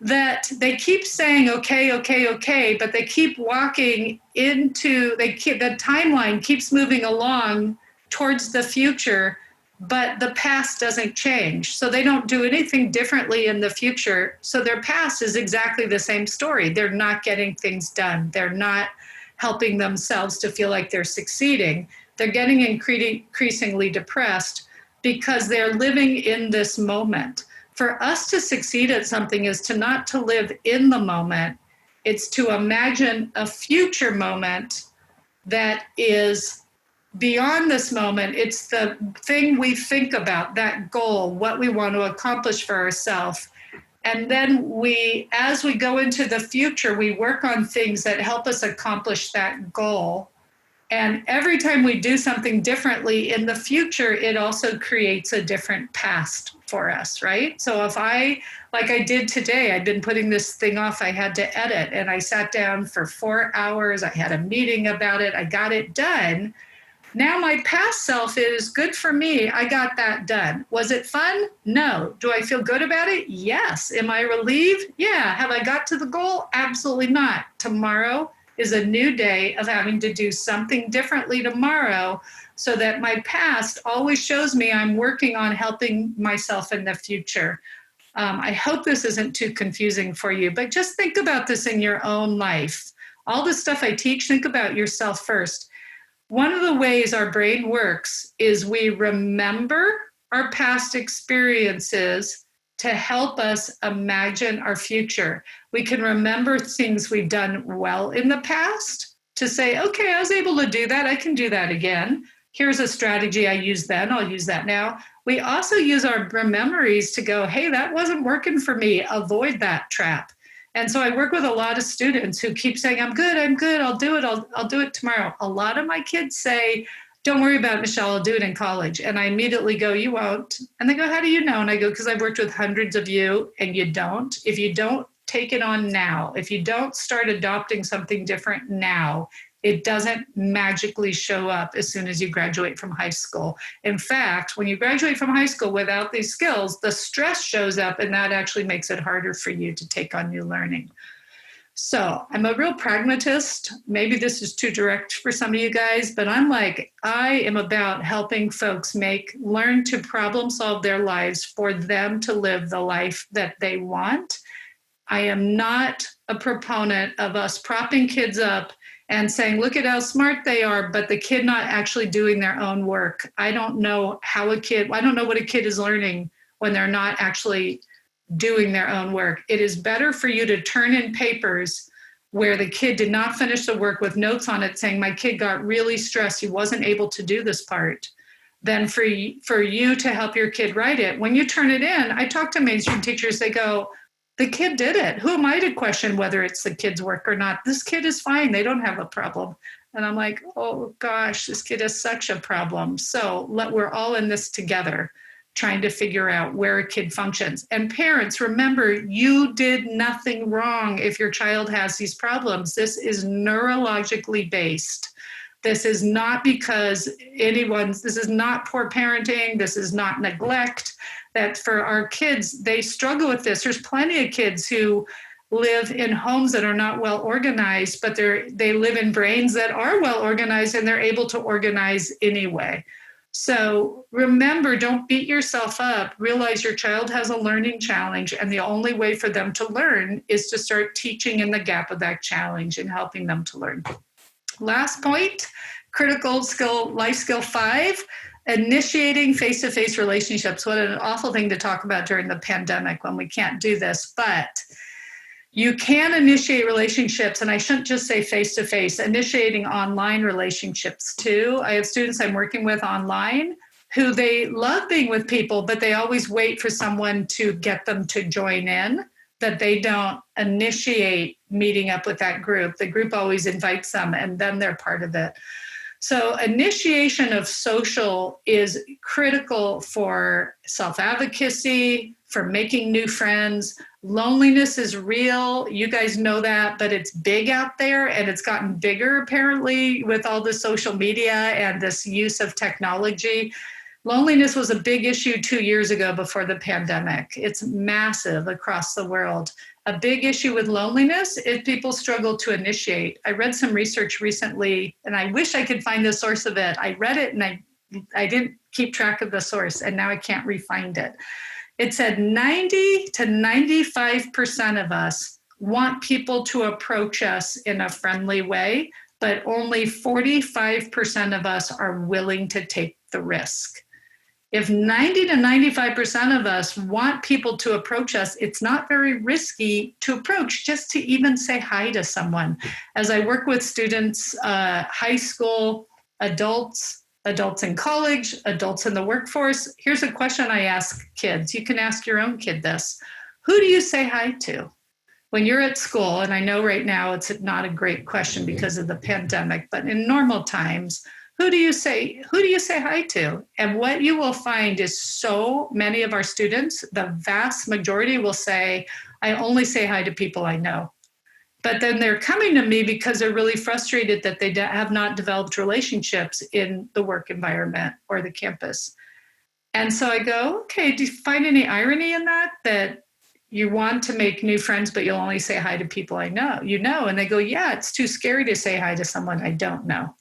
that they keep saying, okay, okay, okay, but they keep walking into, the timeline keeps moving along towards the future, but the past doesn't change. So they don't do anything differently in the future. So their past is exactly the same story. They're not getting things done. They're not helping themselves to feel like they're succeeding. They're getting increasingly depressed because they're living in this moment. For us to succeed at something is to not to live in the moment. It's to imagine a future moment that is beyond this moment. It's the thing we think about, that goal, what we want to accomplish for ourselves. And then as we go into the future, we work on things that help us accomplish that goal. And every time we do something differently in the future, it also creates a different past for us, right? So if like I did today, I'd been putting this thing off, I had to edit, and I sat down for 4 hours. I had a meeting about it. I got it done. Now my past self is good for me. I got that done. Was it fun? No. Do I feel good about it? Yes. Am I relieved? Yeah. Have I got to the goal? Absolutely not. Tomorrow is a new day of having to do something differently tomorrow, so that my past always shows me I'm working on helping myself in the future. I hope this isn't too confusing for you, but just think about this in your own life. All the stuff I teach, think about yourself first. One of the ways our brain works is we remember our past experiences to help us imagine our future. We can remember things we've done well in the past to say, okay, I was able to do that. I can do that again. Here's a strategy I used then. I'll use that now. We also use our memories to go, hey, that wasn't working for me. Avoid that trap. And so I work with a lot of students who keep saying, I'm good, I'll do it, I'll do it tomorrow. A lot of my kids say, don't worry about it, Michelle, I'll do it in college. And I immediately go, you won't. And they go, how do you know? And I go, because I've worked with hundreds of you and you don't. If you don't take it on now, if you don't start adopting something different now, it doesn't magically show up as soon as you graduate from high school. In fact, when you graduate from high school without these skills, the stress shows up, and that actually makes it harder for you to take on new learning. So I'm a real pragmatist. Maybe this is too direct for some of you guys, but I am about helping folks learn to problem solve their lives for them to live the life that they want. I am not a proponent of us propping kids up and saying, look at how smart they are, but the kid not actually doing their own work. I don't know what a kid is learning when they're not actually doing their own work. It is better for you to turn in papers where the kid did not finish the work with notes on it saying, my kid got really stressed, he wasn't able to do this part, than for you to help your kid write it. When you turn it in, I talk to mainstream teachers, they go, the kid did it. Who am I to question whether it's the kid's work or not? This kid is fine. They don't have a problem. And I'm like, oh gosh, this kid has such a problem. So we're all in this together, trying to figure out where a kid functions. And parents, remember, you did nothing wrong if your child has these problems. This is neurologically based. This is not because this is not poor parenting. This is not neglect. That for our kids, they struggle with this. There's plenty of kids who live in homes that are not well organized, but they live in brains that are well organized, and they're able to organize anyway. So remember, don't beat yourself up. Realize your child has a learning challenge, and the only way for them to learn is to start teaching in the gap of that challenge and helping them to learn. Last point, critical skill, life skill 5, initiating face-to-face relationships. What an awful thing to talk about during the pandemic when we can't do this, but you can initiate relationships, and I shouldn't just say face-to-face, initiating online relationships too. I have students I'm working with online who they love being with people, but they always wait for someone to get them to join in. that they don't initiate meeting up with that group. The group always invites them and then they're part of it. So initiation of social is critical for self-advocacy, for making new friends. Loneliness is real. You guys know that, but it's big out there and it's gotten bigger apparently with all the social media and this use of technology. Loneliness was a big issue 2 years ago before the pandemic. It's massive across the world. A big issue with loneliness is people struggle to initiate. I read some research recently, and I wish I could find the source of it. I read it and I didn't keep track of the source, and now I can't re-find it. It said 90 to 95% of us want people to approach us in a friendly way, but only 45% of us are willing to take the risk. If 90 to 95% of us want people to approach us, it's not very risky to approach, just to even say hi to someone. As I work with students, high school, adults in college, adults in the workforce, here's a question I ask kids. You can ask your own kid this. Who do you say hi to? When you're at school, and I know right now it's not a great question because of the pandemic, but in normal times, who do you say hi to? And what you will find is so many of our students, the vast majority will say, I only say hi to people I know. But then they're coming to me because they're really frustrated that they have not developed relationships in the work environment or the campus. And so I go, okay, do you find any irony in that? That you want to make new friends, but you'll only say hi to people I know, And they go, yeah, it's too scary to say hi to someone I don't know.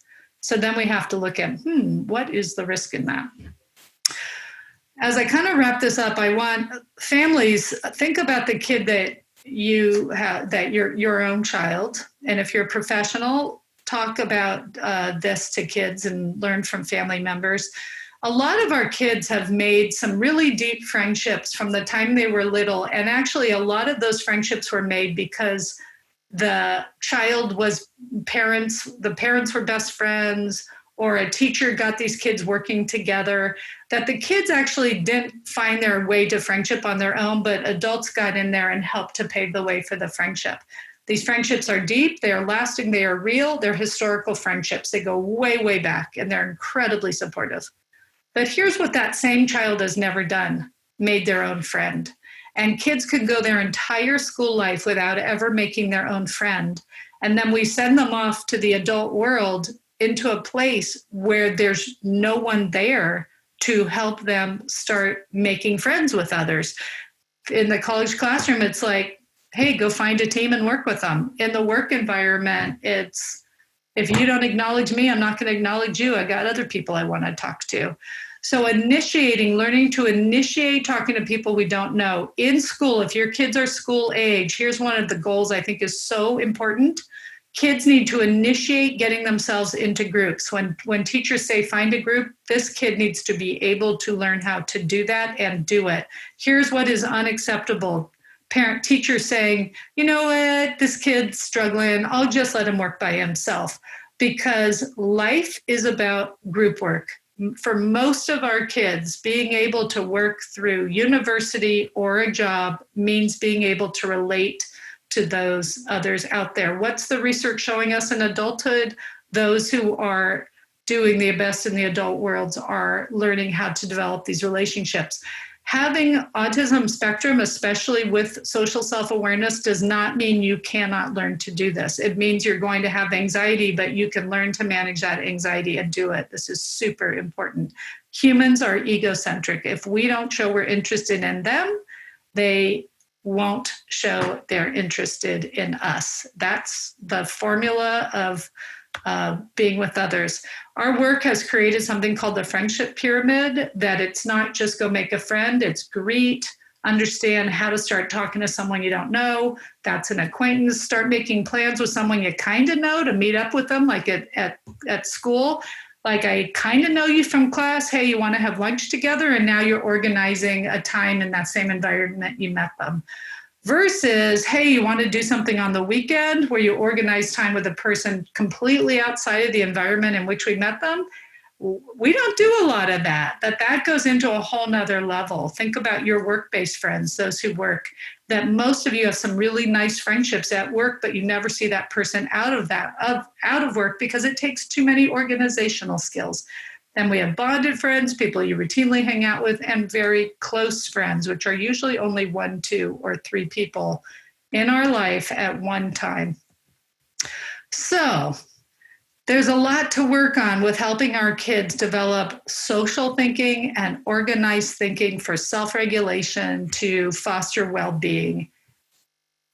So then we have to look at, what is the risk in that? As I kind of wrap this up, I want families, think about the kid that you have, that your own child. And if you're a professional, talk about this to kids and learn from family members. A lot of our kids have made some really deep friendships from the time they were little. And actually, a lot of those friendships were made because the parents were best friends, or a teacher got these kids working together, that the kids actually didn't find their way to friendship on their own, but adults got in there and helped to pave the way for the friendship. These friendships are deep, they are lasting, they are real, they're historical friendships. They go way, way back, and they're incredibly supportive. But here's what that same child has never done, made their own friend. And kids could go their entire school life without ever making their own friend. And then we send them off to the adult world into a place where there's no one there to help them start making friends with others. In the college classroom, it's like, hey, go find a team and work with them. In the work environment, it's, if you don't acknowledge me, I'm not going to acknowledge you. I got other people I want to talk to. So learning to initiate talking to people we don't know. In school, if your kids are school age, here's one of the goals I think is so important. Kids need to initiate getting themselves into groups. When teachers say find a group, this kid needs to be able to learn how to do that and do it. Here's what is unacceptable. Teacher saying, you know what, this kid's struggling, I'll just let him work by himself. Because life is about group work. For most of our kids, being able to work through university or a job means being able to relate to those others out there. What's the research showing us in adulthood? Those who are doing the best in the adult worlds are learning how to develop these relationships. Having autism spectrum, especially with social self-awareness, does not mean you cannot learn to do this. It means you're going to have anxiety, but you can learn to manage that anxiety and do it. This is super important. Humans are egocentric. If we don't show we're interested in them, they won't show they're interested in us. That's the formula of being with others. Our work has created something called the friendship pyramid, that it's not just go make a friend, it's greet, understand how to start talking to someone you don't know. That's an acquaintance. Start making plans with someone you kind of know to meet up with them, like at school. Like, I kind of know you from class. Hey, you want to have lunch together? And now you're organizing a time in that same environment you met them. Versus, hey, you want to do something on the weekend where you organize time with a person completely outside of the environment in which we met them. we don't do a lot of that. That goes into a whole nother level. Think about your work-based friends, those who work, that most of you have some really nice friendships at work, but you never see that person out of work because it takes too many organizational skills. Then we have bonded friends, people you routinely hang out with, and very close friends, which are usually only 1, 2, or 3 people in our life at one time. So there's a lot to work on with helping our kids develop social thinking and organized thinking for self-regulation to foster well-being.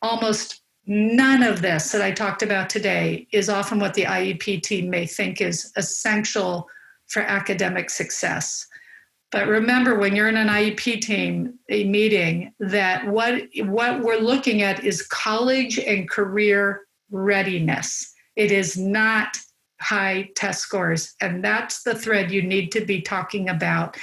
Almost none of this that I talked about today is often what the IEP team may think is essential for academic success. But remember, when you're in an IEP team, a meeting, that what we're looking at is college and career readiness. It is not high test scores. And that's the thread you need to be talking about.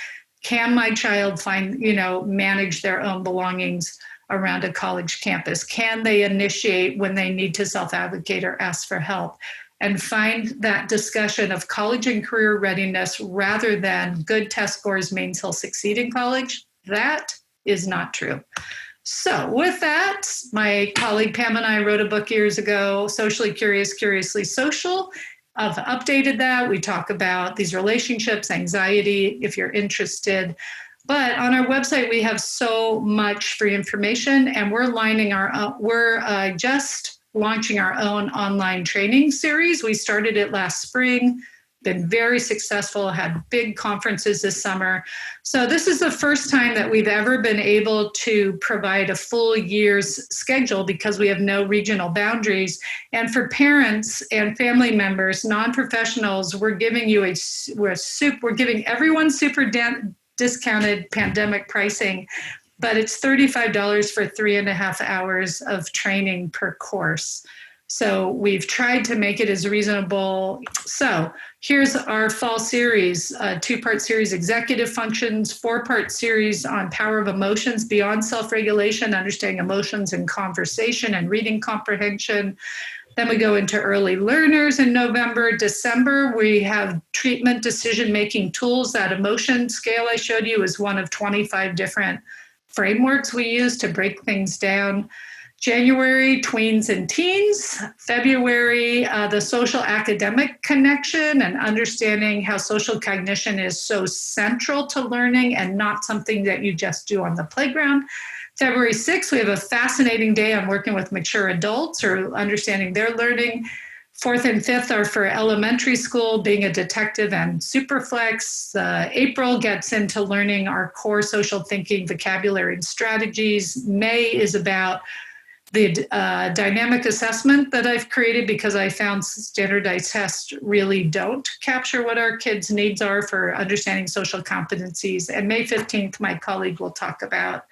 Can my child manage their own belongings around a college campus? Can they initiate when they need to self-advocate or ask for help? And find that discussion of college and career readiness rather than good test scores means he'll succeed in college. That is not true. So with that, my colleague Pam and I wrote a book years ago, Socially Curious, Curiously Social. I've updated that. We talk about these relationships, anxiety, if you're interested. But on our website, we have so much free information, and we're just launching our own online training series. We started it last spring, been very successful, had big conferences this summer. So this is the first time that we've ever been able to provide a full year's schedule because we have no regional boundaries. And for parents and family members, non-professionals, we're giving everyone super discounted pandemic pricing, but it's $35 for 3.5 hours of training per course. So we've tried to make it as reasonable. So here's our fall series, a 2-part series, executive functions, 4-part series on power of emotions beyond self-regulation, understanding emotions and conversation and reading comprehension. Then we go into early learners in November. December, we have treatment decision-making tools. That emotion scale I showed you is one of 25 different frameworks we use to break things down. January, tweens and teens. February, the social academic connection and understanding how social cognition is so central to learning and not something that you just do on the playground. February 6th, we have a fascinating day on working with mature adults or understanding their learning. 4th and 5th are for elementary school, being a detective and superflex. April gets into learning our core social thinking, vocabulary, and strategies. May is about the dynamic assessment that I've created because I found standardized tests really don't capture what our kids' needs are for understanding social competencies. And May 15th, my colleague will talk about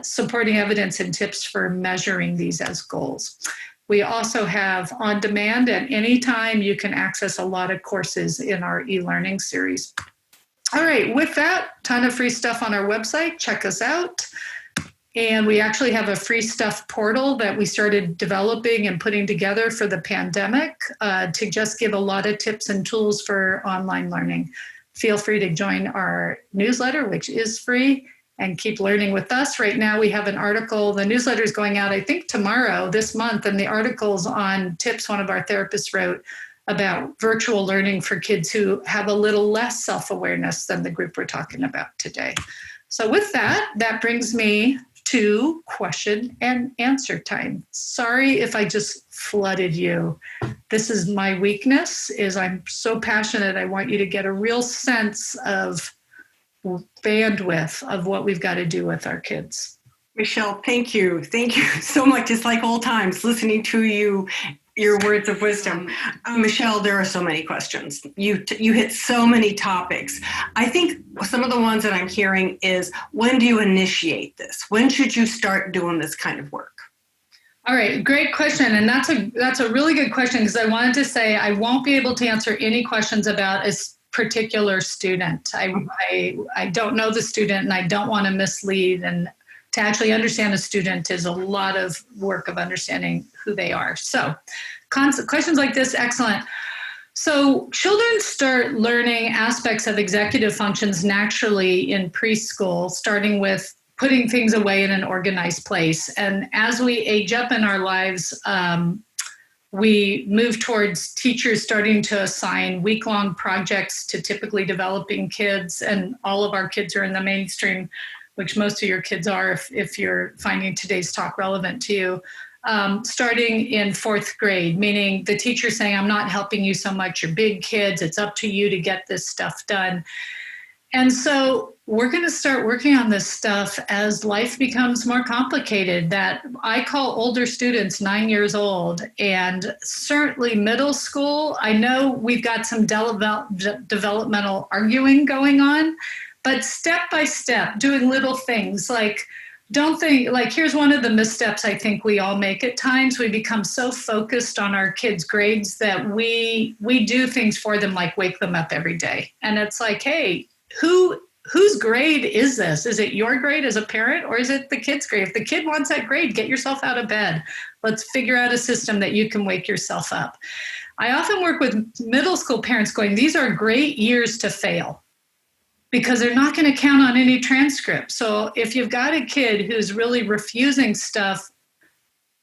supporting evidence and tips for measuring these as goals. We also have on demand at any time. You can access a lot of courses in our e-learning series. All right, with that, ton of free stuff on our website. Check us out. And we actually have a free stuff portal that we started developing and putting together for the pandemic to just give a lot of tips and tools for online learning. Feel free to join our newsletter, which is free, and keep learning with us. Right now we have an article, the newsletter is going out, I think tomorrow, this month, and the article's on tips one of our therapists wrote about virtual learning for kids who have a little less self-awareness than the group we're talking about today. So with that, that brings me to question and answer time. Sorry if I just flooded you. This is my weakness, is I'm so passionate. I want you to get a real sense of bandwidth of what we've got to do with our kids. Michelle, thank you. Thank you so much. It's like old times listening to you, your words of wisdom. Michelle, there are so many questions. You hit so many topics. I think some of the ones that I'm hearing is, when do you initiate this? When should you start doing this kind of work? All right, great question. And that's a really good question, because I wanted to say I won't be able to answer any questions about a particular student. I don't know the student, and I don't want to mislead. And to actually understand a student is a lot of work of understanding who they are. So questions like this, excellent. So children start learning aspects of executive functions naturally in preschool, starting with putting things away in an organized place. And as we age up in our lives, we move towards teachers starting to assign week-long projects to typically developing kids, and all of our kids are in the mainstream, which most of your kids are if you're finding today's talk relevant to you. Starting in fourth grade, meaning the teacher saying, I'm not helping you so much, you're big kids, it's up to you to get this stuff done. And so we're going to start working on this stuff as life becomes more complicated. That I call older students 9 years old, and certainly middle school. I know we've got some developmental arguing going on, but step by step, doing little things like, don't think, like, here's one of the missteps I think we all make at times. We become so focused on our kids' grades that we do things for them, like wake them up every day. And it's like, hey, whose grade is this? Is it your grade as a parent, or is it the kid's grade? If the kid wants that grade, get yourself out of bed. Let's figure out a system that you can wake yourself up. I often work with middle school parents going, these are great years to fail, because they're not going to count on any transcript. So if you've got a kid who's really refusing stuff,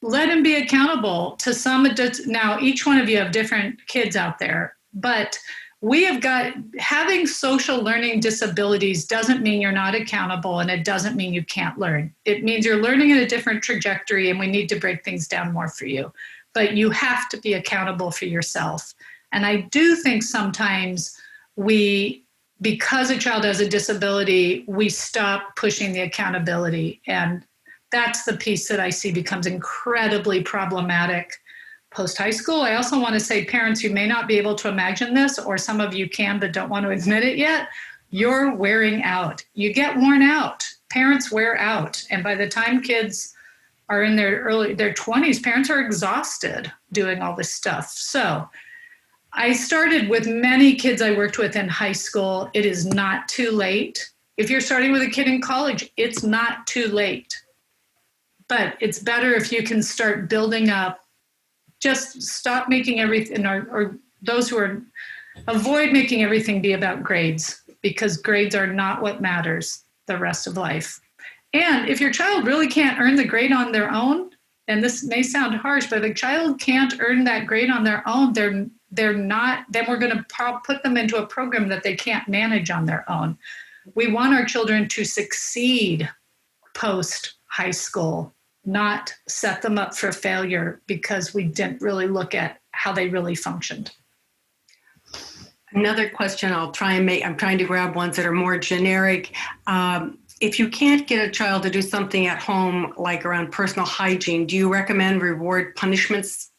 let him be accountable to some. Now, each one of you have different kids out there, but we have got, having social learning disabilities doesn't mean you're not accountable, and it doesn't mean you can't learn. It means you're learning in a different trajectory, and we need to break things down more for you. But you have to be accountable for yourself. And I do think sometimes because a child has a disability, we stop pushing the accountability. And that's the piece that I see becomes incredibly problematic post-high school. I also want to say, parents who may not be able to imagine this, or some of you can but don't want to admit it yet, you're wearing out. You get worn out. Parents wear out. And by the time kids are in their 20s, parents are exhausted doing all this stuff. So I started with many kids I worked with in high school. It is not too late. If you're starting with a kid in college, it's not too late. But it's better if you can start building up. Just stop making everything, or those who are, avoid making everything be about grades, because grades are not what matters the rest of life. And if your child really can't earn the grade on their own, and this may sound harsh, but if a child can't earn that grade on their own, they're not, then we're going to put them into a program that they can't manage on their own. We want our children to succeed post high school, not set them up for failure because we didn't really look at how they really functioned. Another question I'm trying to grab ones that are more generic. If you can't get a child to do something at home, like around personal hygiene, do you recommend reward punishments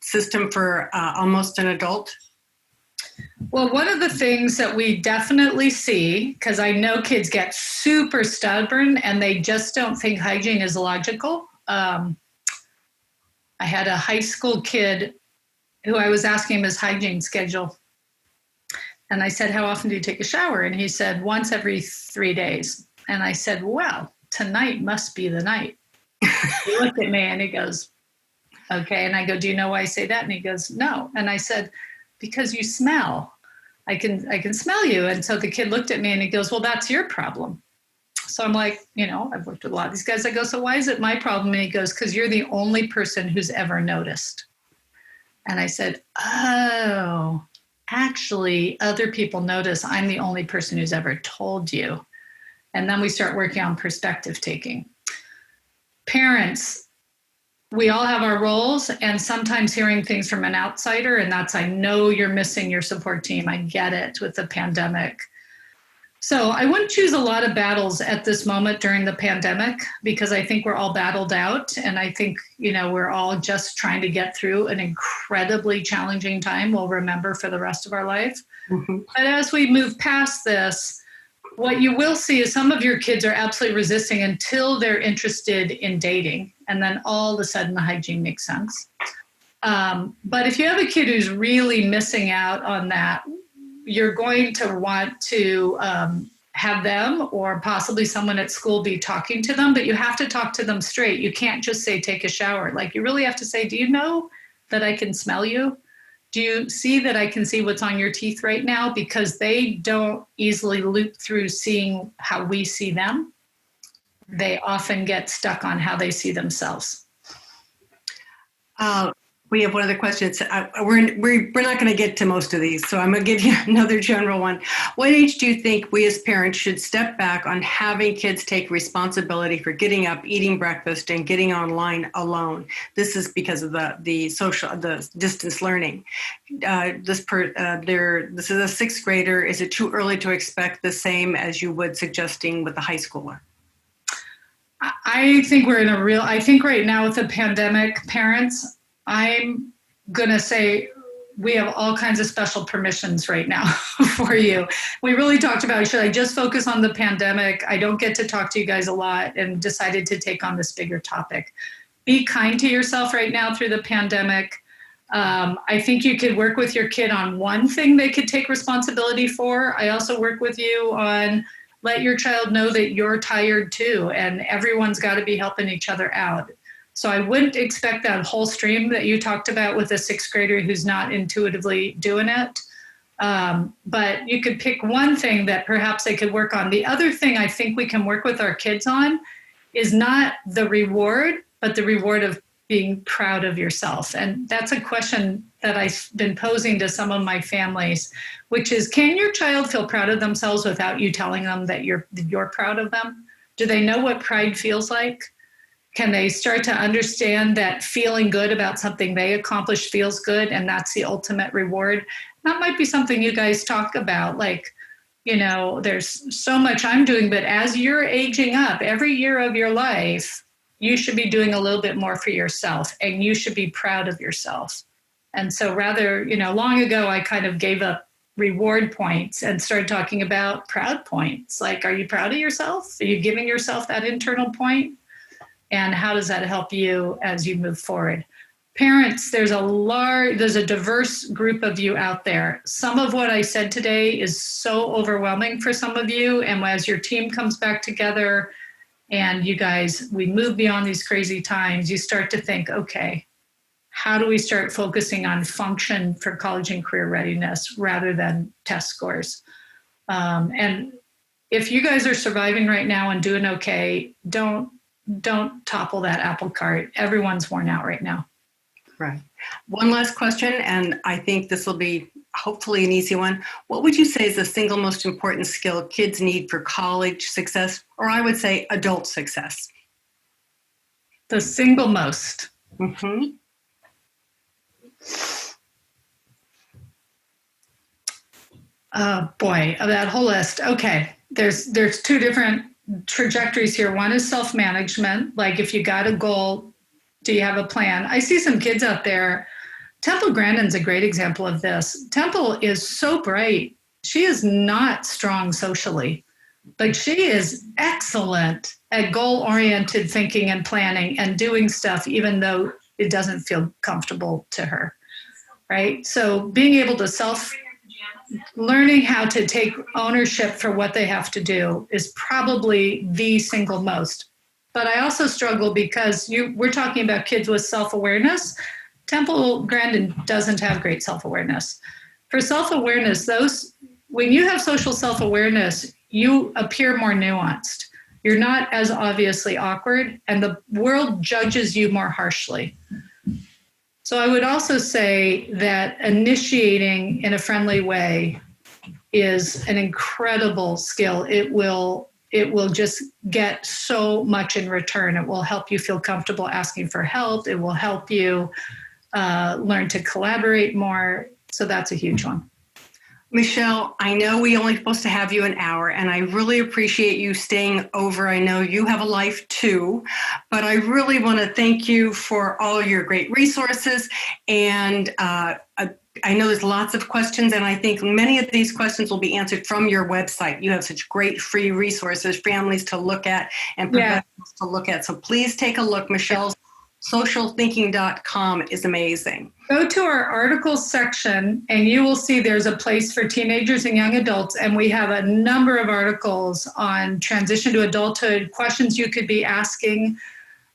system for almost an adult? Well, one of the things that we definitely see, because I know kids get super stubborn and they just don't think hygiene is logical. I had a high school kid who I was asking him his hygiene schedule. And I said, how often do you take a shower? And he said, once every 3 days. And I said, well, tonight must be the night. He looked at me and he goes, okay. And I go, do you know why I say that? And he goes, no. And I said, because you smell. I can smell you. And so the kid looked at me and he goes, well, that's your problem. So I'm like, I've worked with a lot of these guys. I go, so why is it my problem? And he goes, because you're the only person who's ever noticed. And I said, oh, actually, other people notice. I'm the only person who's ever told you. And then we start working on perspective taking. Parents, we all have our roles, and sometimes hearing things from an outsider, and that's, I know you're missing your support team. I get it with the pandemic. So I wouldn't choose a lot of battles at this moment during the pandemic, because I think we're all battled out. And I think, we're all just trying to get through an incredibly challenging time we'll remember for the rest of our life. Mm-hmm. But as we move past this, what you will see is some of your kids are absolutely resisting until they're interested in dating. And then all of a sudden the hygiene makes sense. But if you have a kid who's really missing out on that, you're going to want to have them or possibly someone at school be talking to them, but you have to talk to them straight. You can't just say, take a shower. Like, you really have to say, do you know that I can smell you? Do you see that I can see what's on your teeth right now? Because they don't easily loop through seeing how we see them. They often get stuck on how they see themselves. We have one other question. We're not going to get to most of these, so I'm going to give you another general one. What age do you think we as parents should step back on having kids take responsibility for getting up, eating breakfast, and getting online alone? This is because of the distance learning. This is a sixth grader. Is it too early to expect the same as you would suggesting with the high schooler? I think I think right now with the pandemic, parents, I'm going to say we have all kinds of special permissions right now for you. We really talked about, should I just focus on the pandemic? I don't get to talk to you guys a lot, and decided to take on this bigger topic. Be kind to yourself right now through the pandemic. I think you could work with your kid on one thing they could take responsibility for. I also work with you on let your child know that you're tired too, and everyone's got to be helping each other out. So I wouldn't expect that whole stream that you talked about with a sixth grader who's not intuitively doing it. But you could pick one thing that perhaps they could work on. The other thing I think we can work with our kids on is not the reward, but the reward of being proud of yourself. And that's a question that I've been posing to some of my families, which is, can your child feel proud of themselves without you telling them that you're proud of them? Do they know what pride feels like? Can they start to understand that feeling good about something they accomplished feels good, and that's the ultimate reward? That might be something you guys talk about, like, there's so much I'm doing, but as you're aging up, every year of your life, you should be doing a little bit more for yourself, and you should be proud of yourself. And so rather, long ago, I kind of gave up reward points and started talking about proud points. Like, are you proud of yourself? Are you giving yourself that internal point? And how does that help you as you move forward? Parents, there's a diverse group of you out there. Some of what I said today is so overwhelming for some of you. And as your team comes back together and you guys, we move beyond these crazy times, you start to think, okay, how do we start focusing on function for college and career readiness rather than test scores? And if you guys are surviving right now and doing okay, don't topple that apple cart. Everyone's worn out right now. Right. One last question, and I think this will be hopefully an easy one. What would you say is the single most important skill kids need for college success, or I would say adult success? The single most. Mm-hmm. Boy, of that whole list. Okay, there's two different trajectories here. One is self-management. Like, if you got a goal, do you have a plan? I see some kids out there. Temple Grandin's a great example of this. Temple is so bright. She is not strong socially, but she is excellent at goal-oriented thinking and planning and doing stuff, even though it doesn't feel comfortable to her, right? So being able to learning how to take ownership for what they have to do is probably the single most. But I also struggle because we're talking about kids with self-awareness. Temple Grandin doesn't have great self-awareness. For self-awareness, when you have social self-awareness, you appear more nuanced. You're not as obviously awkward, and the world judges you more harshly. So I would also say that initiating in a friendly way is an incredible skill. It will just get so much in return. It will help you feel comfortable asking for help. It will help you learn to collaborate more. So that's a huge one. Michelle, I know we only supposed to have you an hour, and I really appreciate you staying over. I know you have a life too, but I really want to thank you for all your great resources. And I know there's lots of questions, and I think many of these questions will be answered from your website. You have such great free resources, families to look at and professionals to look at. So please take a look. Michelle's socialthinking.com is amazing. Go to our articles section and you will see there's a place for teenagers and young adults. And we have a number of articles on transition to adulthood, questions you could be asking.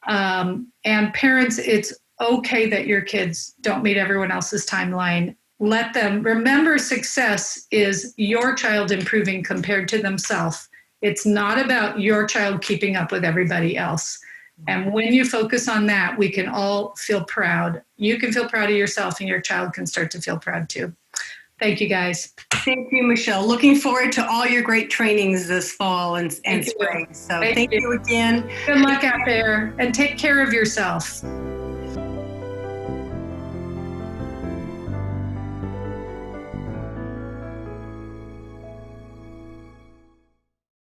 And parents, it's okay that your kids don't meet everyone else's timeline. Let them remember success is your child improving compared to themselves. It's not about your child keeping up with everybody else. And when you focus on that, we can all feel proud. You can feel proud of yourself, and your child can start to feel proud too. Thank you, guys. Thank you, Michelle. Looking forward to all your great trainings this fall and spring. So thank you again. Good luck out there, and take care of yourself.